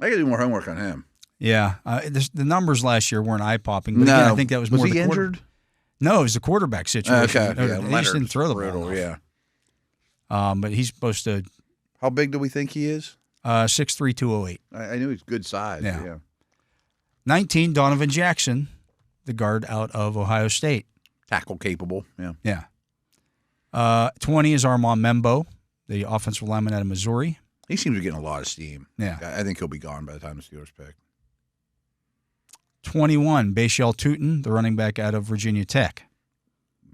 I got to do more homework on him. Yeah. The numbers last year weren't eye-popping. But again, I think that was more he the injured? No, it was the quarterback situation. Okay. Yeah, he just didn't throw the ball. Yeah. But he's supposed to. How big do we think he is? 6'3", 208. I knew he's good size. Yeah. 19, Donovan Jackson, the guard out of Ohio State. Tackle capable. Yeah. Yeah. 20 is Armand Membo, the offensive lineman out of Missouri. He seems to be getting a lot of steam. Yeah. I think he'll be gone by the time the Steelers pick. 21, Bashal Tutin, the running back out of Virginia Tech.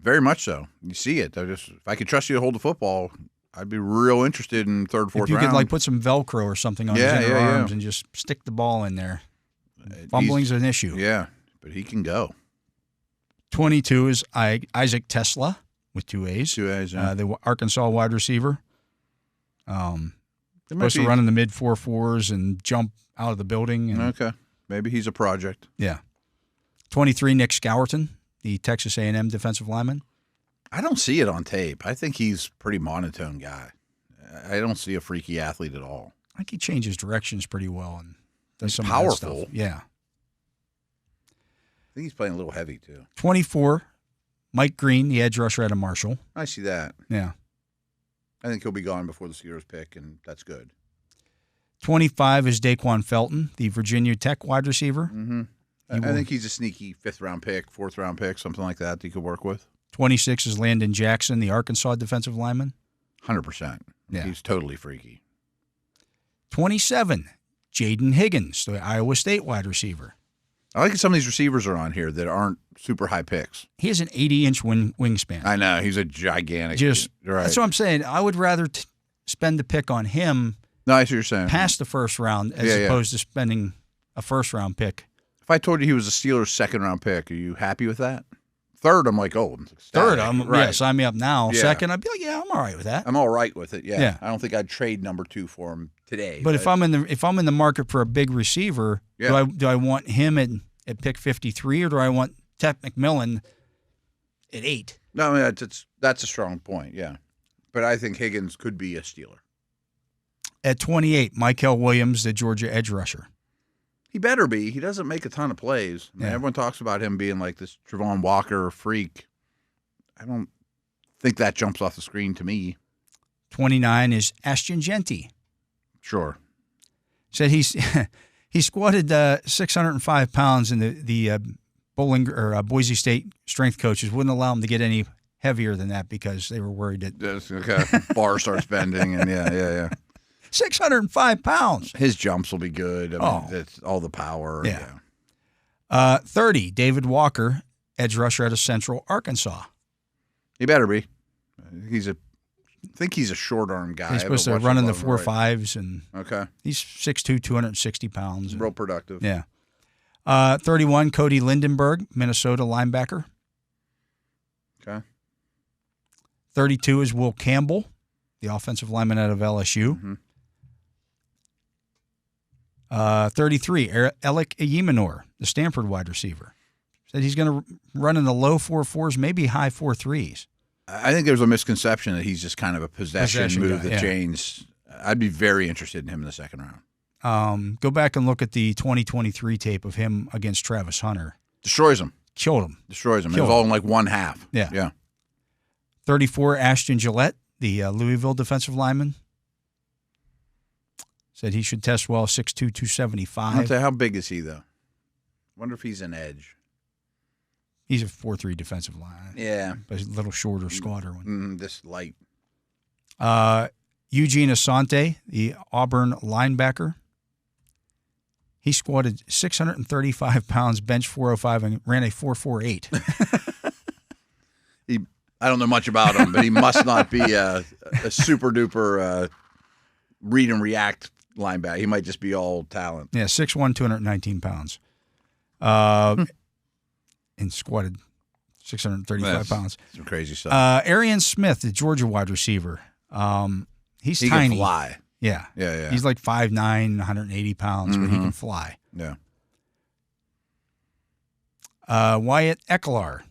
Very much so. You see it. If I could trust you to hold the football, I'd be real interested in third, fourth round. If you could put some Velcro or something on his inner arms and just stick the ball in there. Fumbling's an issue. Yeah, but he can go. 22 is Isaac Tesla with 2 A's. 2 A's, yeah. The Arkansas wide receiver. Supposed to run in the mid 4.4s and jump out of the building. Okay. Maybe he's a project. Yeah. 23, Nick Scourton, the Texas A&M defensive lineman. I don't see it on tape. I think he's a pretty monotone guy. I don't see a freaky athlete at all. I think he changes directions pretty well and does some powerful. Of that stuff. Yeah. I think he's playing a little heavy, too. 24, Mike Green, the edge rusher out of Marshall. I see that. Yeah. I think he'll be gone before the Steelers pick, and that's good. 25 is Daquan Felton, the Virginia Tech wide receiver. Mm-hmm. I think he's a sneaky 5th-round pick, 4th-round pick, something like that you could work with. 26 is Landon Jackson, the Arkansas defensive lineman. 100%. Yeah. He's totally freaky. 27, Jaden Higgins, the Iowa State wide receiver. I like that some of these receivers are on here that aren't super high picks. He has an 80-inch wingspan. I know. He's a gigantic. Right. That's what I'm saying. I would rather spend the pick on him. No, I see what you're saying. Past the first round as opposed to spending a first-round pick. If I told you he was a Steelers 2nd-round pick, are you happy with that? 3rd, I'm like, oh, ecstatic. 3rd, sign me up now. Yeah. 2nd, I'd be like, yeah, I'm all right with that. I'm all right with it. Yeah. I don't think I'd trade number 2 for him today. But if I'm in the market for a big receiver, do I want him at pick 53 or do I want Tech McMillan at 8? No, I mean, that's a strong point. Yeah, but I think Higgins could be a Steeler. At 28, Michael Williams, the Georgia edge rusher. He better be. He doesn't make a ton of plays. I mean, everyone talks about him being like this Trevon Walker freak. I don't think that jumps off the screen to me. 29 is Ashton Genty. Sure. Said he squatted 605 pounds, and the Boise State strength coaches wouldn't allow him to get any heavier than that because they were worried that bar starts bending and yeah. 605 pounds. His jumps will be good. I mean, it's all the power. Yeah. 30, David Walker, edge rusher out of Central Arkansas. He better be. I think he's a short arm guy. He's supposed to run in the 4.5s, and he's 6'2", 260 pounds. Real productive. Yeah. 31, Cody Lindenberg, Minnesota linebacker. Okay. 32 is Will Campbell, the offensive lineman out of LSU. Mm-hmm. 33, Alec Eyimanor, the Stanford wide receiver. Said he's going to run in the low 4.4s, maybe high 4.3s. I think there's a misconception that he's just kind of a possession move that changed. I'd be very interested in him in the 2nd round. Go back and look at the 2023 tape of him against Travis Hunter. Destroys him. Killed him. Destroys him. It was all in like 1/2. Yeah. 34, Ashton Gillette, the Louisville defensive lineman. Said he should test well, 6'2", 275. How big is he, though? Wonder if he's an edge. He's a 4'3" defensive line. Yeah. But he's a little shorter, squatter one. This light. Eugene Asante, the Auburn linebacker. He squatted 635 pounds, bench 405, and ran a 4.48. I don't know much about him, but he must not be a super duper read and react linebacker. He might just be all talent. Yeah, 6'1", 219 pounds. And squatted 635 pounds. Some crazy stuff. Arian Smith, the Georgia wide receiver. He's he tiny. Can fly. Yeah. Yeah. He's like 5'9", 180 pounds, but he can fly. Yeah. Wyatt Ekelar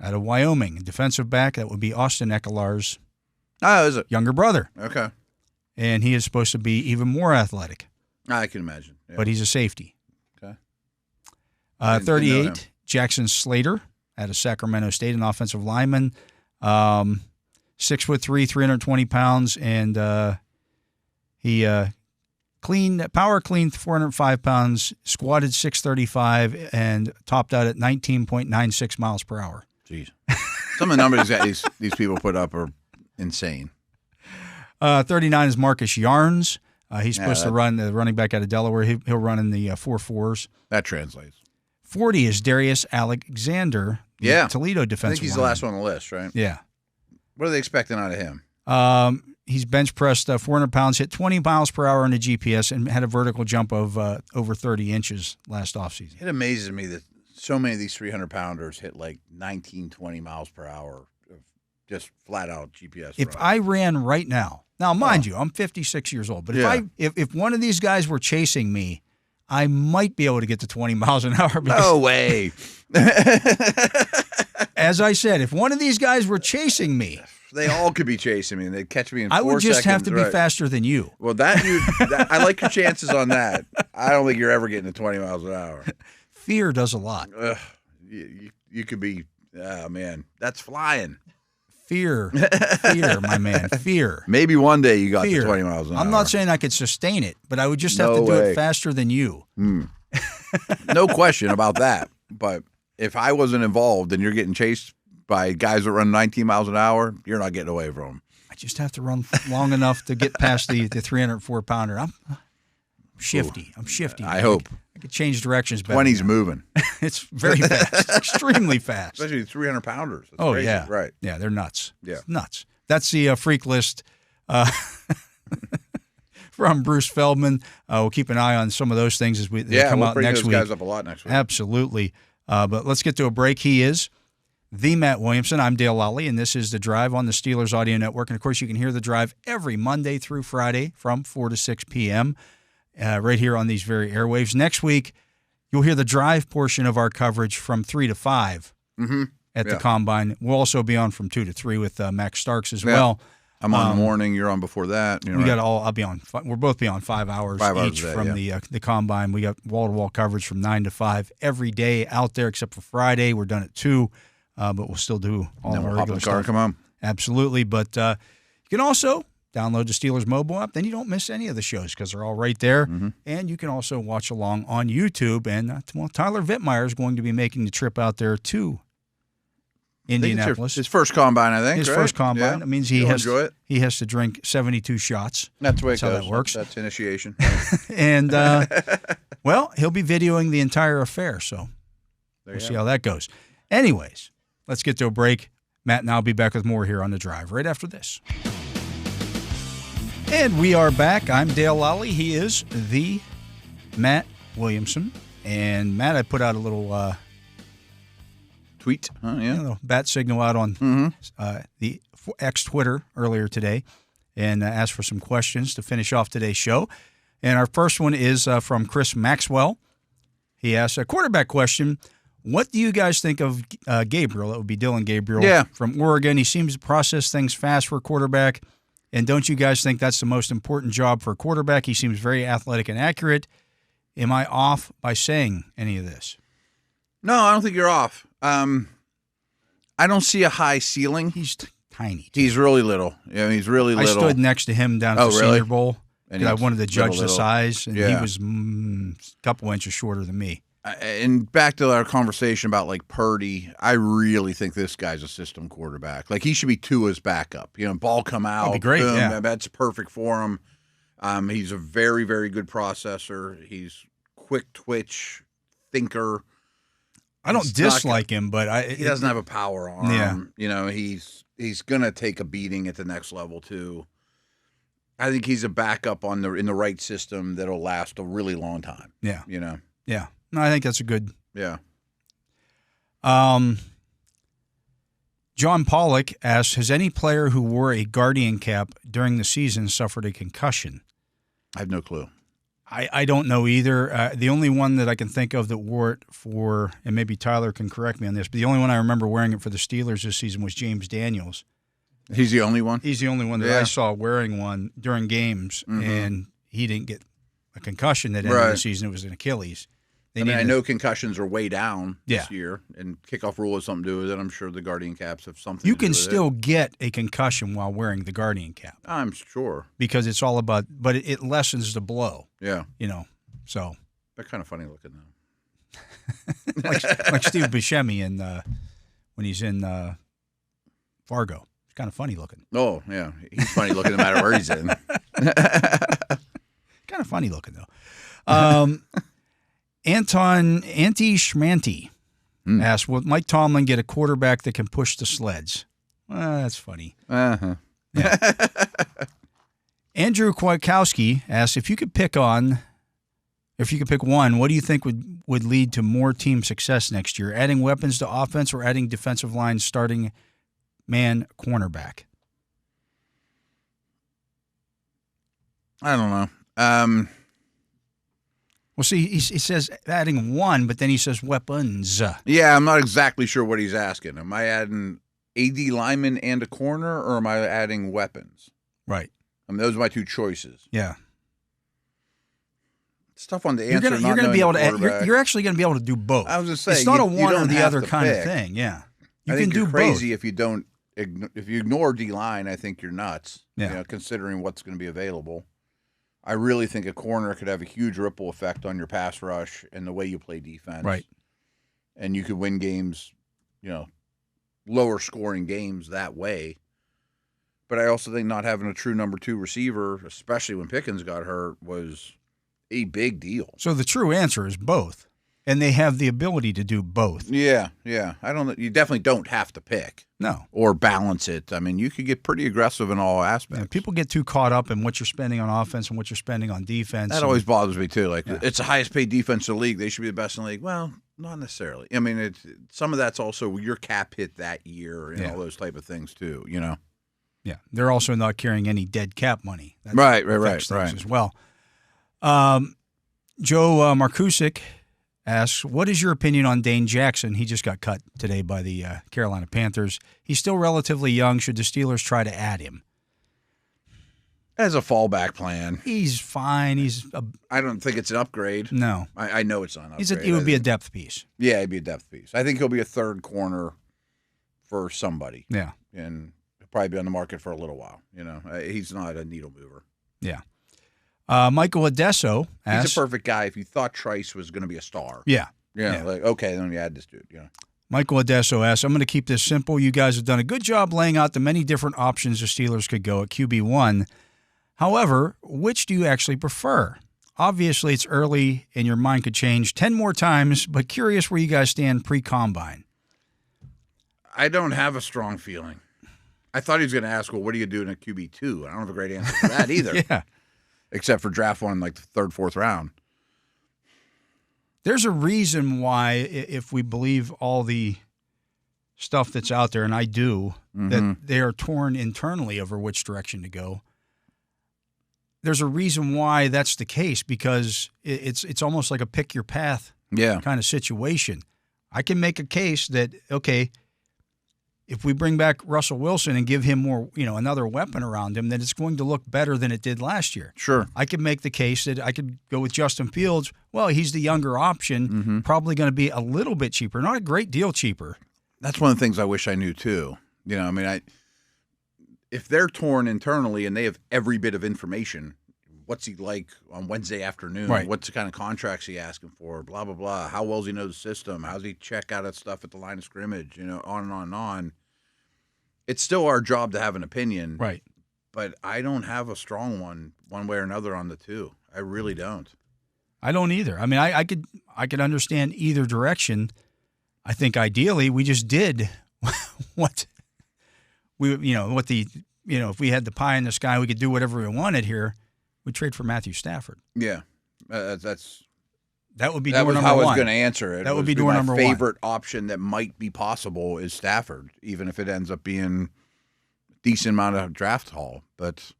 out of Wyoming, defensive back. That would be Austin Ekelar's is it? younger brother. Okay. And he is supposed to be even more athletic. I can imagine. Yeah. But he's a safety. Okay. 38, Jackson Slater out of Sacramento State, an offensive lineman. 6'3", 320 pounds, and he power cleaned 405 pounds, squatted 635, and topped out at 19.96 miles per hour. Jeez. Some of the numbers that these people put up are insane. 39 is Marcus Yarns. He's supposed to run, the running back out of Delaware. He'll run in the 4.4s. That translates. 40 is Darius Alexander, the Toledo defensive I think he's the last one on the list, right? Yeah. What are they expecting out of him? He's bench pressed 400 pounds, hit 20 miles per hour on the GPS, and had a vertical jump of over 30 inches last offseason. It amazes me that so many of these 300-pounders hit like 19, 20 miles per hour of just flat-out GPS. If I ran right now, mind you, I'm 56 years old, but if one of these guys were chasing me, I might be able to get to 20 miles an hour. No way. As I said, if one of these guys were chasing me, they all could be chasing me, and they'd catch me in 4 seconds. I would just have to be faster than you. Well, I like your chances on that. I don't think you're ever getting to 20 miles an hour. Fear does a lot. You could be, oh, man, that's flying. Fear, my man, fear. Maybe one day you got to 20 miles an hour. I'm not saying I could sustain it, but I would just have to do it faster than you. No question about that. But if I wasn't involved and you're getting chased by guys that run 19 miles an hour, you're not getting away from them. I just have to run long enough to get past the 304-pounder. I'm shifty. I'm shifty. I hope. I could change directions better. 20's moving. It's very fast, extremely fast. Especially 300-pounders. That's crazy. Yeah. Right. Yeah, they're nuts. Yeah. It's nuts. That's the freak list from Bruce Feldman. We'll keep an eye on some of those things as they come out next week. We'll bring those guys up a lot next week. Absolutely. But let's get to a break. He is the Matt Williamson. I'm Dale Lolley, and this is The Drive on the Steelers Audio Network. And, of course, you can hear The Drive every Monday through Friday from 4 to 6 p.m. Right here on these very airwaves. Next week, you'll hear the Drive portion of our coverage from 3 to 5 at the Combine. We'll also be on from 2 to 3 with Max Starks as well. I'm on the morning. You're on before that. I'll be on. We'll both be on 5 hours each from the Combine. We got wall-to-wall coverage from 9 to 5 every day out there except for Friday. We're done at 2, but we'll still do all of our regular stuff. Come on. Absolutely. But you can also download the Steelers mobile app. Then you don't miss any of the shows because they're all right there. And you can also watch along on YouTube. And Tyler Vittmeyer is going to be making the trip out there to Indianapolis. His first Combine, I think. His first Combine. Yeah. That means he has to drink 72 shots. That's the way how that works. That's initiation. And, he'll be videoing the entire affair. So we'll see how that goes. Anyways, let's get to a break. Matt and I'll be back with more here on The Drive right after this. And we are back. I'm Dale Lolley. He is the Matt Williamson. And, Matt, I put out a little tweet, a little bat signal out on the X Twitter earlier today and asked for some questions to finish off today's show. And our first one is from Chris Maxwell. He asked a quarterback question. What do you guys think of Gabriel? That would be Dylan Gabriel from Oregon. He seems to process things fast for a quarterback. And don't you guys think that's the most important job for a quarterback? He seems very athletic and accurate. Am I off by saying any of this? No, I don't think you're off. I don't see a high ceiling. He's tiny. He's really little. Yeah, he's really little. I stood next to him down at the Senior Bowl. And I wanted to judge the size, and he was a couple inches shorter than me. And back to our conversation about like Purdy, I really think this guy's a system quarterback. Like he should be Tua's backup. Ball come out, that'd be great. Boom, yeah. That's perfect for him. He's a very, very good processor. He's quick twitch thinker. I don't dislike him, but he doesn't have a power arm. Yeah. He's gonna take a beating at the next level too. I think he's a backup in the right system that'll last a really long time. Yeah. Yeah. No, I think that's a good. Yeah. John Pollock asks, has any player who wore a Guardian cap during the season suffered a concussion? I have no clue. I don't know either. The only one that I can think of that wore it for, and maybe Tyler can correct me on this, but the only one I remember wearing it for the Steelers this season was James Daniels. He's the only one? He's the only one that I saw wearing one during games, and he didn't get a concussion that ended the season. It was an Achilles. I know concussions are way down this year, and kickoff rule has something to do with it. I'm sure the Guardian caps have something to do with it. You can still get a concussion while wearing the Guardian cap. I'm sure. Because it's all about, but it lessens the blow. Yeah. So. They're kind of funny looking, though. like Steve Buscemi when he's in Fargo. He's kind of funny looking. Oh, yeah. He's funny looking no matter where he's in. Kind of funny looking, though. Anti Schmanti asks, will Mike Tomlin get a quarterback that can push the sleds? That's funny. Uh-huh. Yeah. Andrew Kwiatkowski asks, if you could pick one, what do you think would lead to more team success next year? Adding weapons to offense or adding defensive line starting man cornerback? I don't know. Well, see, he says adding one, but then he says weapons. Yeah, I'm not exactly sure what he's asking. Am I adding AD lineman and a corner, or am I adding weapons? Right. Those are my two choices. Yeah. It's tough one to answer. You're going to be able to. You're actually going to be able to do both. I was just saying, it's not a one or the other kind of thing. Yeah. I think you're crazy if you don't. If you ignore D line, I think you're nuts. Yeah. Considering what's going to be available. I really think a corner could have a huge ripple effect on your pass rush and the way you play defense. Right. And you could win games, lower scoring games that way. But I also think not having a true number 2 receiver, especially when Pickens got hurt, was a big deal. So the true answer is both. And they have the ability to do both. Yeah. You definitely don't have to pick. No. Or balance it. I mean, you could get pretty aggressive in all aspects. Yeah, people get too caught up in what you're spending on offense and what you're spending on defense. That always bothers me, too. Like, it's the highest paid defense in the league. They should be the best in the league. Well, not necessarily. I mean, some of that's also your cap hit that year and all those type of things, too, Yeah. They're also not carrying any dead cap money. That right. As well. Joe Markusik asks, what is your opinion on Dane Jackson? He just got cut today by the Carolina Panthers. He's still relatively young. Should the Steelers try to add him? As a fallback plan. He's fine. I don't think it's an upgrade. No. I know it's not an upgrade. He would be a depth piece. Yeah, he'd be a depth piece. I think he'll be a third corner for somebody. Yeah. And he'll probably be on the market for a little while. He's not a needle mover. Yeah. Michael Adesso asks, he's a perfect guy if you thought Trice was going to be a star. Yeah. Like, okay, then you add this dude. Michael Adesso asks, I'm going to keep this simple. You guys have done a good job laying out the many different options the Steelers could go at QB1. However, which do you actually prefer? Obviously, it's early and your mind could change 10 more times, but curious where you guys stand pre-combine. I don't have a strong feeling. I thought he was going to ask, well, what are you doing at QB2? I don't have a great answer for that either. Yeah. Except for draft one like the third, fourth round. There's a reason why, if we believe all the stuff that's out there, and I do, that they are torn internally over which direction to go. There's a reason why that's the case, because it's almost like a pick your path kind of situation. I can make a case that, okay, if we bring back Russell Wilson and give him more, another weapon around him, then it's going to look better than it did last year. Sure. I could make the case that I could go with Justin Fields. Well, he's the younger option, probably going to be a little bit cheaper, not a great deal cheaper. That's one of the things I wish I knew too. If they're torn internally and they have every bit of information, what's he like on Wednesday afternoon? Right. What's the kind of contracts he asking for? Blah, blah, blah. How well does he know the system? How does he check out at stuff at the line of scrimmage? On and on and on. It's still our job to have an opinion. Right. But I don't have a strong one way or another on the two. I really don't. I don't either. I mean, I could understand either direction. I think ideally we just did what if we had the pie in the sky, we could do whatever we wanted here. We'd trade for Matthew Stafford. Yeah, that would be that door was number how I was one. going to answer it. That would be door number one. My favorite option that might be possible is Stafford, even if it ends up being a decent amount of draft haul. But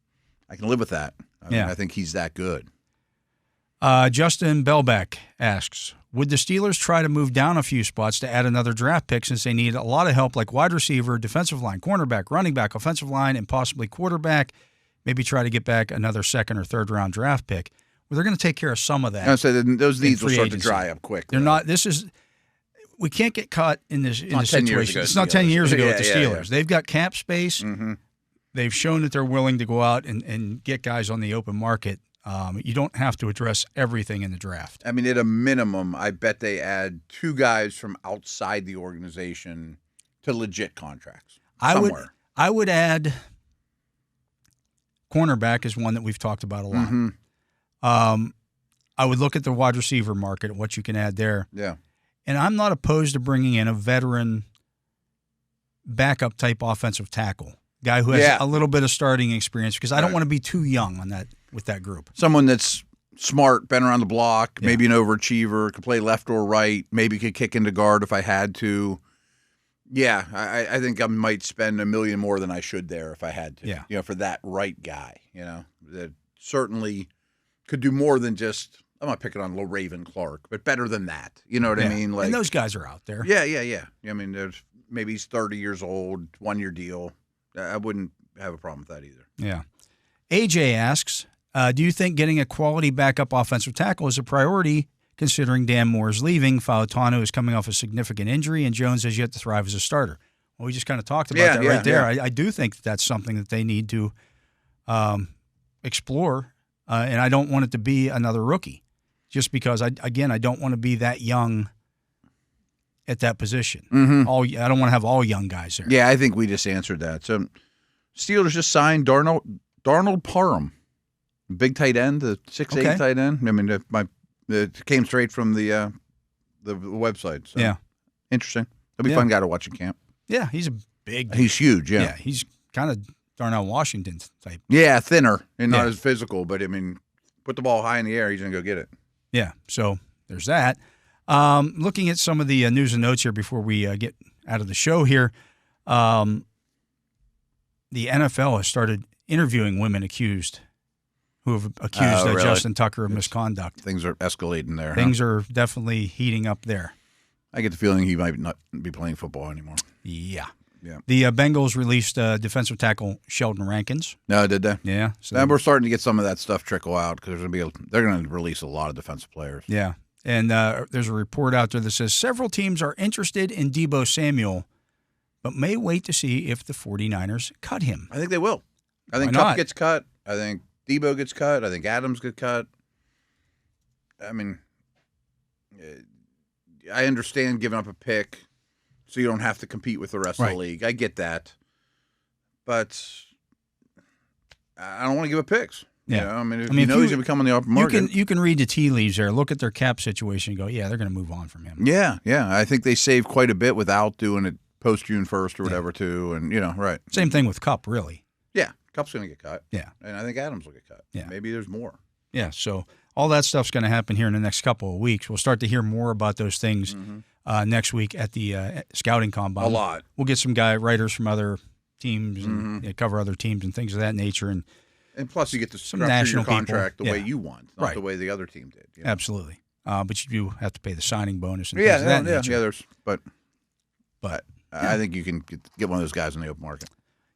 I can live with that. I mean, I think he's that good. Justin Belbeck asks, would the Steelers try to move down a few spots to add another draft pick since they need a lot of help like wide receiver, defensive line, cornerback, running back, offensive line, and possibly quarterback? Maybe try to get back another second or third round draft pick. Well, they're going to take care of some of that. So those needs will start to dry up quick. They're not. We can't get caught in this situation. It's not 10 years ago with the Steelers. They've got cap space. Mm-hmm. They've shown that they're willing to go out and get guys on the open market. You don't have to address everything in the draft. I mean, at a minimum, I bet they add 2 guys from outside the organization to legit contracts somewhere. I would add cornerback is one that we've talked about a lot. Mm-hmm. I would look at the wide receiver market and what you can add there. Yeah. And I'm not opposed to bringing in a veteran backup type offensive tackle, guy who has a little bit of starting experience, because I don't want to be too young on that with that group. Someone that's smart, been around the block, maybe an overachiever, could play left or right, maybe could kick into guard if I had to. Yeah, I think I might spend $1 million more than I should there if I had to. Yeah. For that right guy, that certainly could do more than just, I'm not picking on Raven Clark, but better than that. You know what I mean? And those guys are out there. Yeah. I mean, maybe he's 30 years old, 1-year deal. I wouldn't have a problem with that either. Yeah. AJ asks, do you think getting a quality backup offensive tackle is a priority considering Dan Moore's leaving? Fautanu is coming off a significant injury, and Jones has yet to thrive as a starter. Well, we just kind of talked about that right there. Yeah. I do think that's something that they need to explore, and I don't want it to be another rookie just because, I don't want to be that young at that position. Mm-hmm. I don't want to have all young guys there. Yeah, I think we just answered that. So Steelers just signed Darnold Parham, big tight end, the 6'8" tight end. I mean, it came straight from the website. So. Yeah. Interesting. It'll be a fun guy to watch in camp. Yeah, he's a big. He's huge, yeah. Yeah, he's kind of Darnell Washington type. Yeah, thinner and not as physical, but, I mean, put the ball high in the air, he's going to go get it. Yeah, so there's that. Looking at some of the news and notes here before we get out of the show here, the NFL has started interviewing women who have accused really? Justin Tucker of misconduct. Things are escalating there. Things are definitely heating up there. I get the feeling he might not be playing football anymore. Yeah. Yeah. The Bengals released defensive tackle Sheldon Rankins. No, did they? Yeah. So now we're starting to get some of that stuff trickle out because they're going to release a lot of defensive players. Yeah. And there's a report out there that says several teams are interested in Deebo Samuel, but may wait to see if the 49ers cut him. I think they will. I think Kupp gets cut. I think Deebo gets cut. I think Adams gets cut. I mean, I understand giving up a pick so you don't have to compete with the rest of the league. I get that. But I don't want to give up picks. Yeah. I mean, he's going to become on the open market. You can read the tea leaves there. Look at their cap situation and go, yeah, they're going to move on from him. Yeah. I think they saved quite a bit without doing it post June 1st or whatever, too. And, right. Same thing with Kupp, really. Yeah. Kupp's going to get cut. Yeah. And I think Adams will get cut. Yeah. Maybe there's more. Yeah. So all that stuff's going to happen here in the next couple of weeks. We'll start to hear more about those things next week at the scouting combine. A lot. We'll get some writers from other teams and cover other teams and things of that nature. And plus, you get to some structure national your contract people. the way you want, not the way the other team did. Absolutely. But you do have to pay the signing bonus and things of that nature. Yeah, but I think you can get one of those guys in the open market.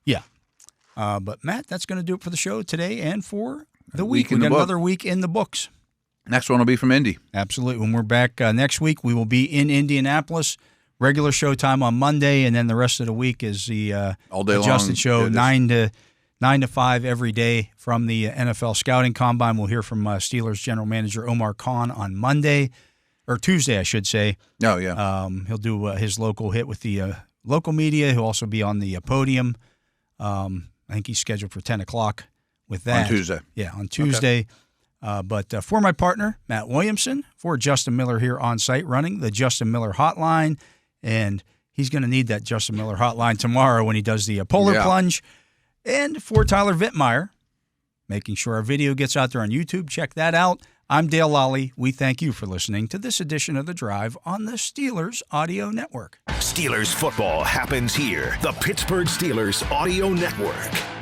Yeah. But, Matt, that's going to do it for the show today and for the week. We got another week in the books. Next one will be from Indy. Absolutely. When we're back next week, we will be in Indianapolis. Regular show time on Monday, and then the rest of the week is the all day adjusted long show, 9 to 9 to 5 every day from the NFL Scouting Combine. We'll hear from Steelers General Manager Omar Khan on Monday, or Tuesday, I should say. Oh, yeah. He'll do his local hit with the local media. He'll also be on the podium. I think he's scheduled for 10 o'clock with that. On Tuesday. Yeah, on Tuesday. Okay. But for my partner, Matt Williamson, for Justin Miller here on site running the Justin Miller hotline, and he's going to need that Justin Miller hotline tomorrow when he does the polar plunge. And for Tyler Vittmeyer, making sure our video gets out there on YouTube. Check that out. I'm Dale Lolley. We thank you for listening to this edition of The Drive on the Steelers Audio Network. Steelers football happens here. The Pittsburgh Steelers Audio Network.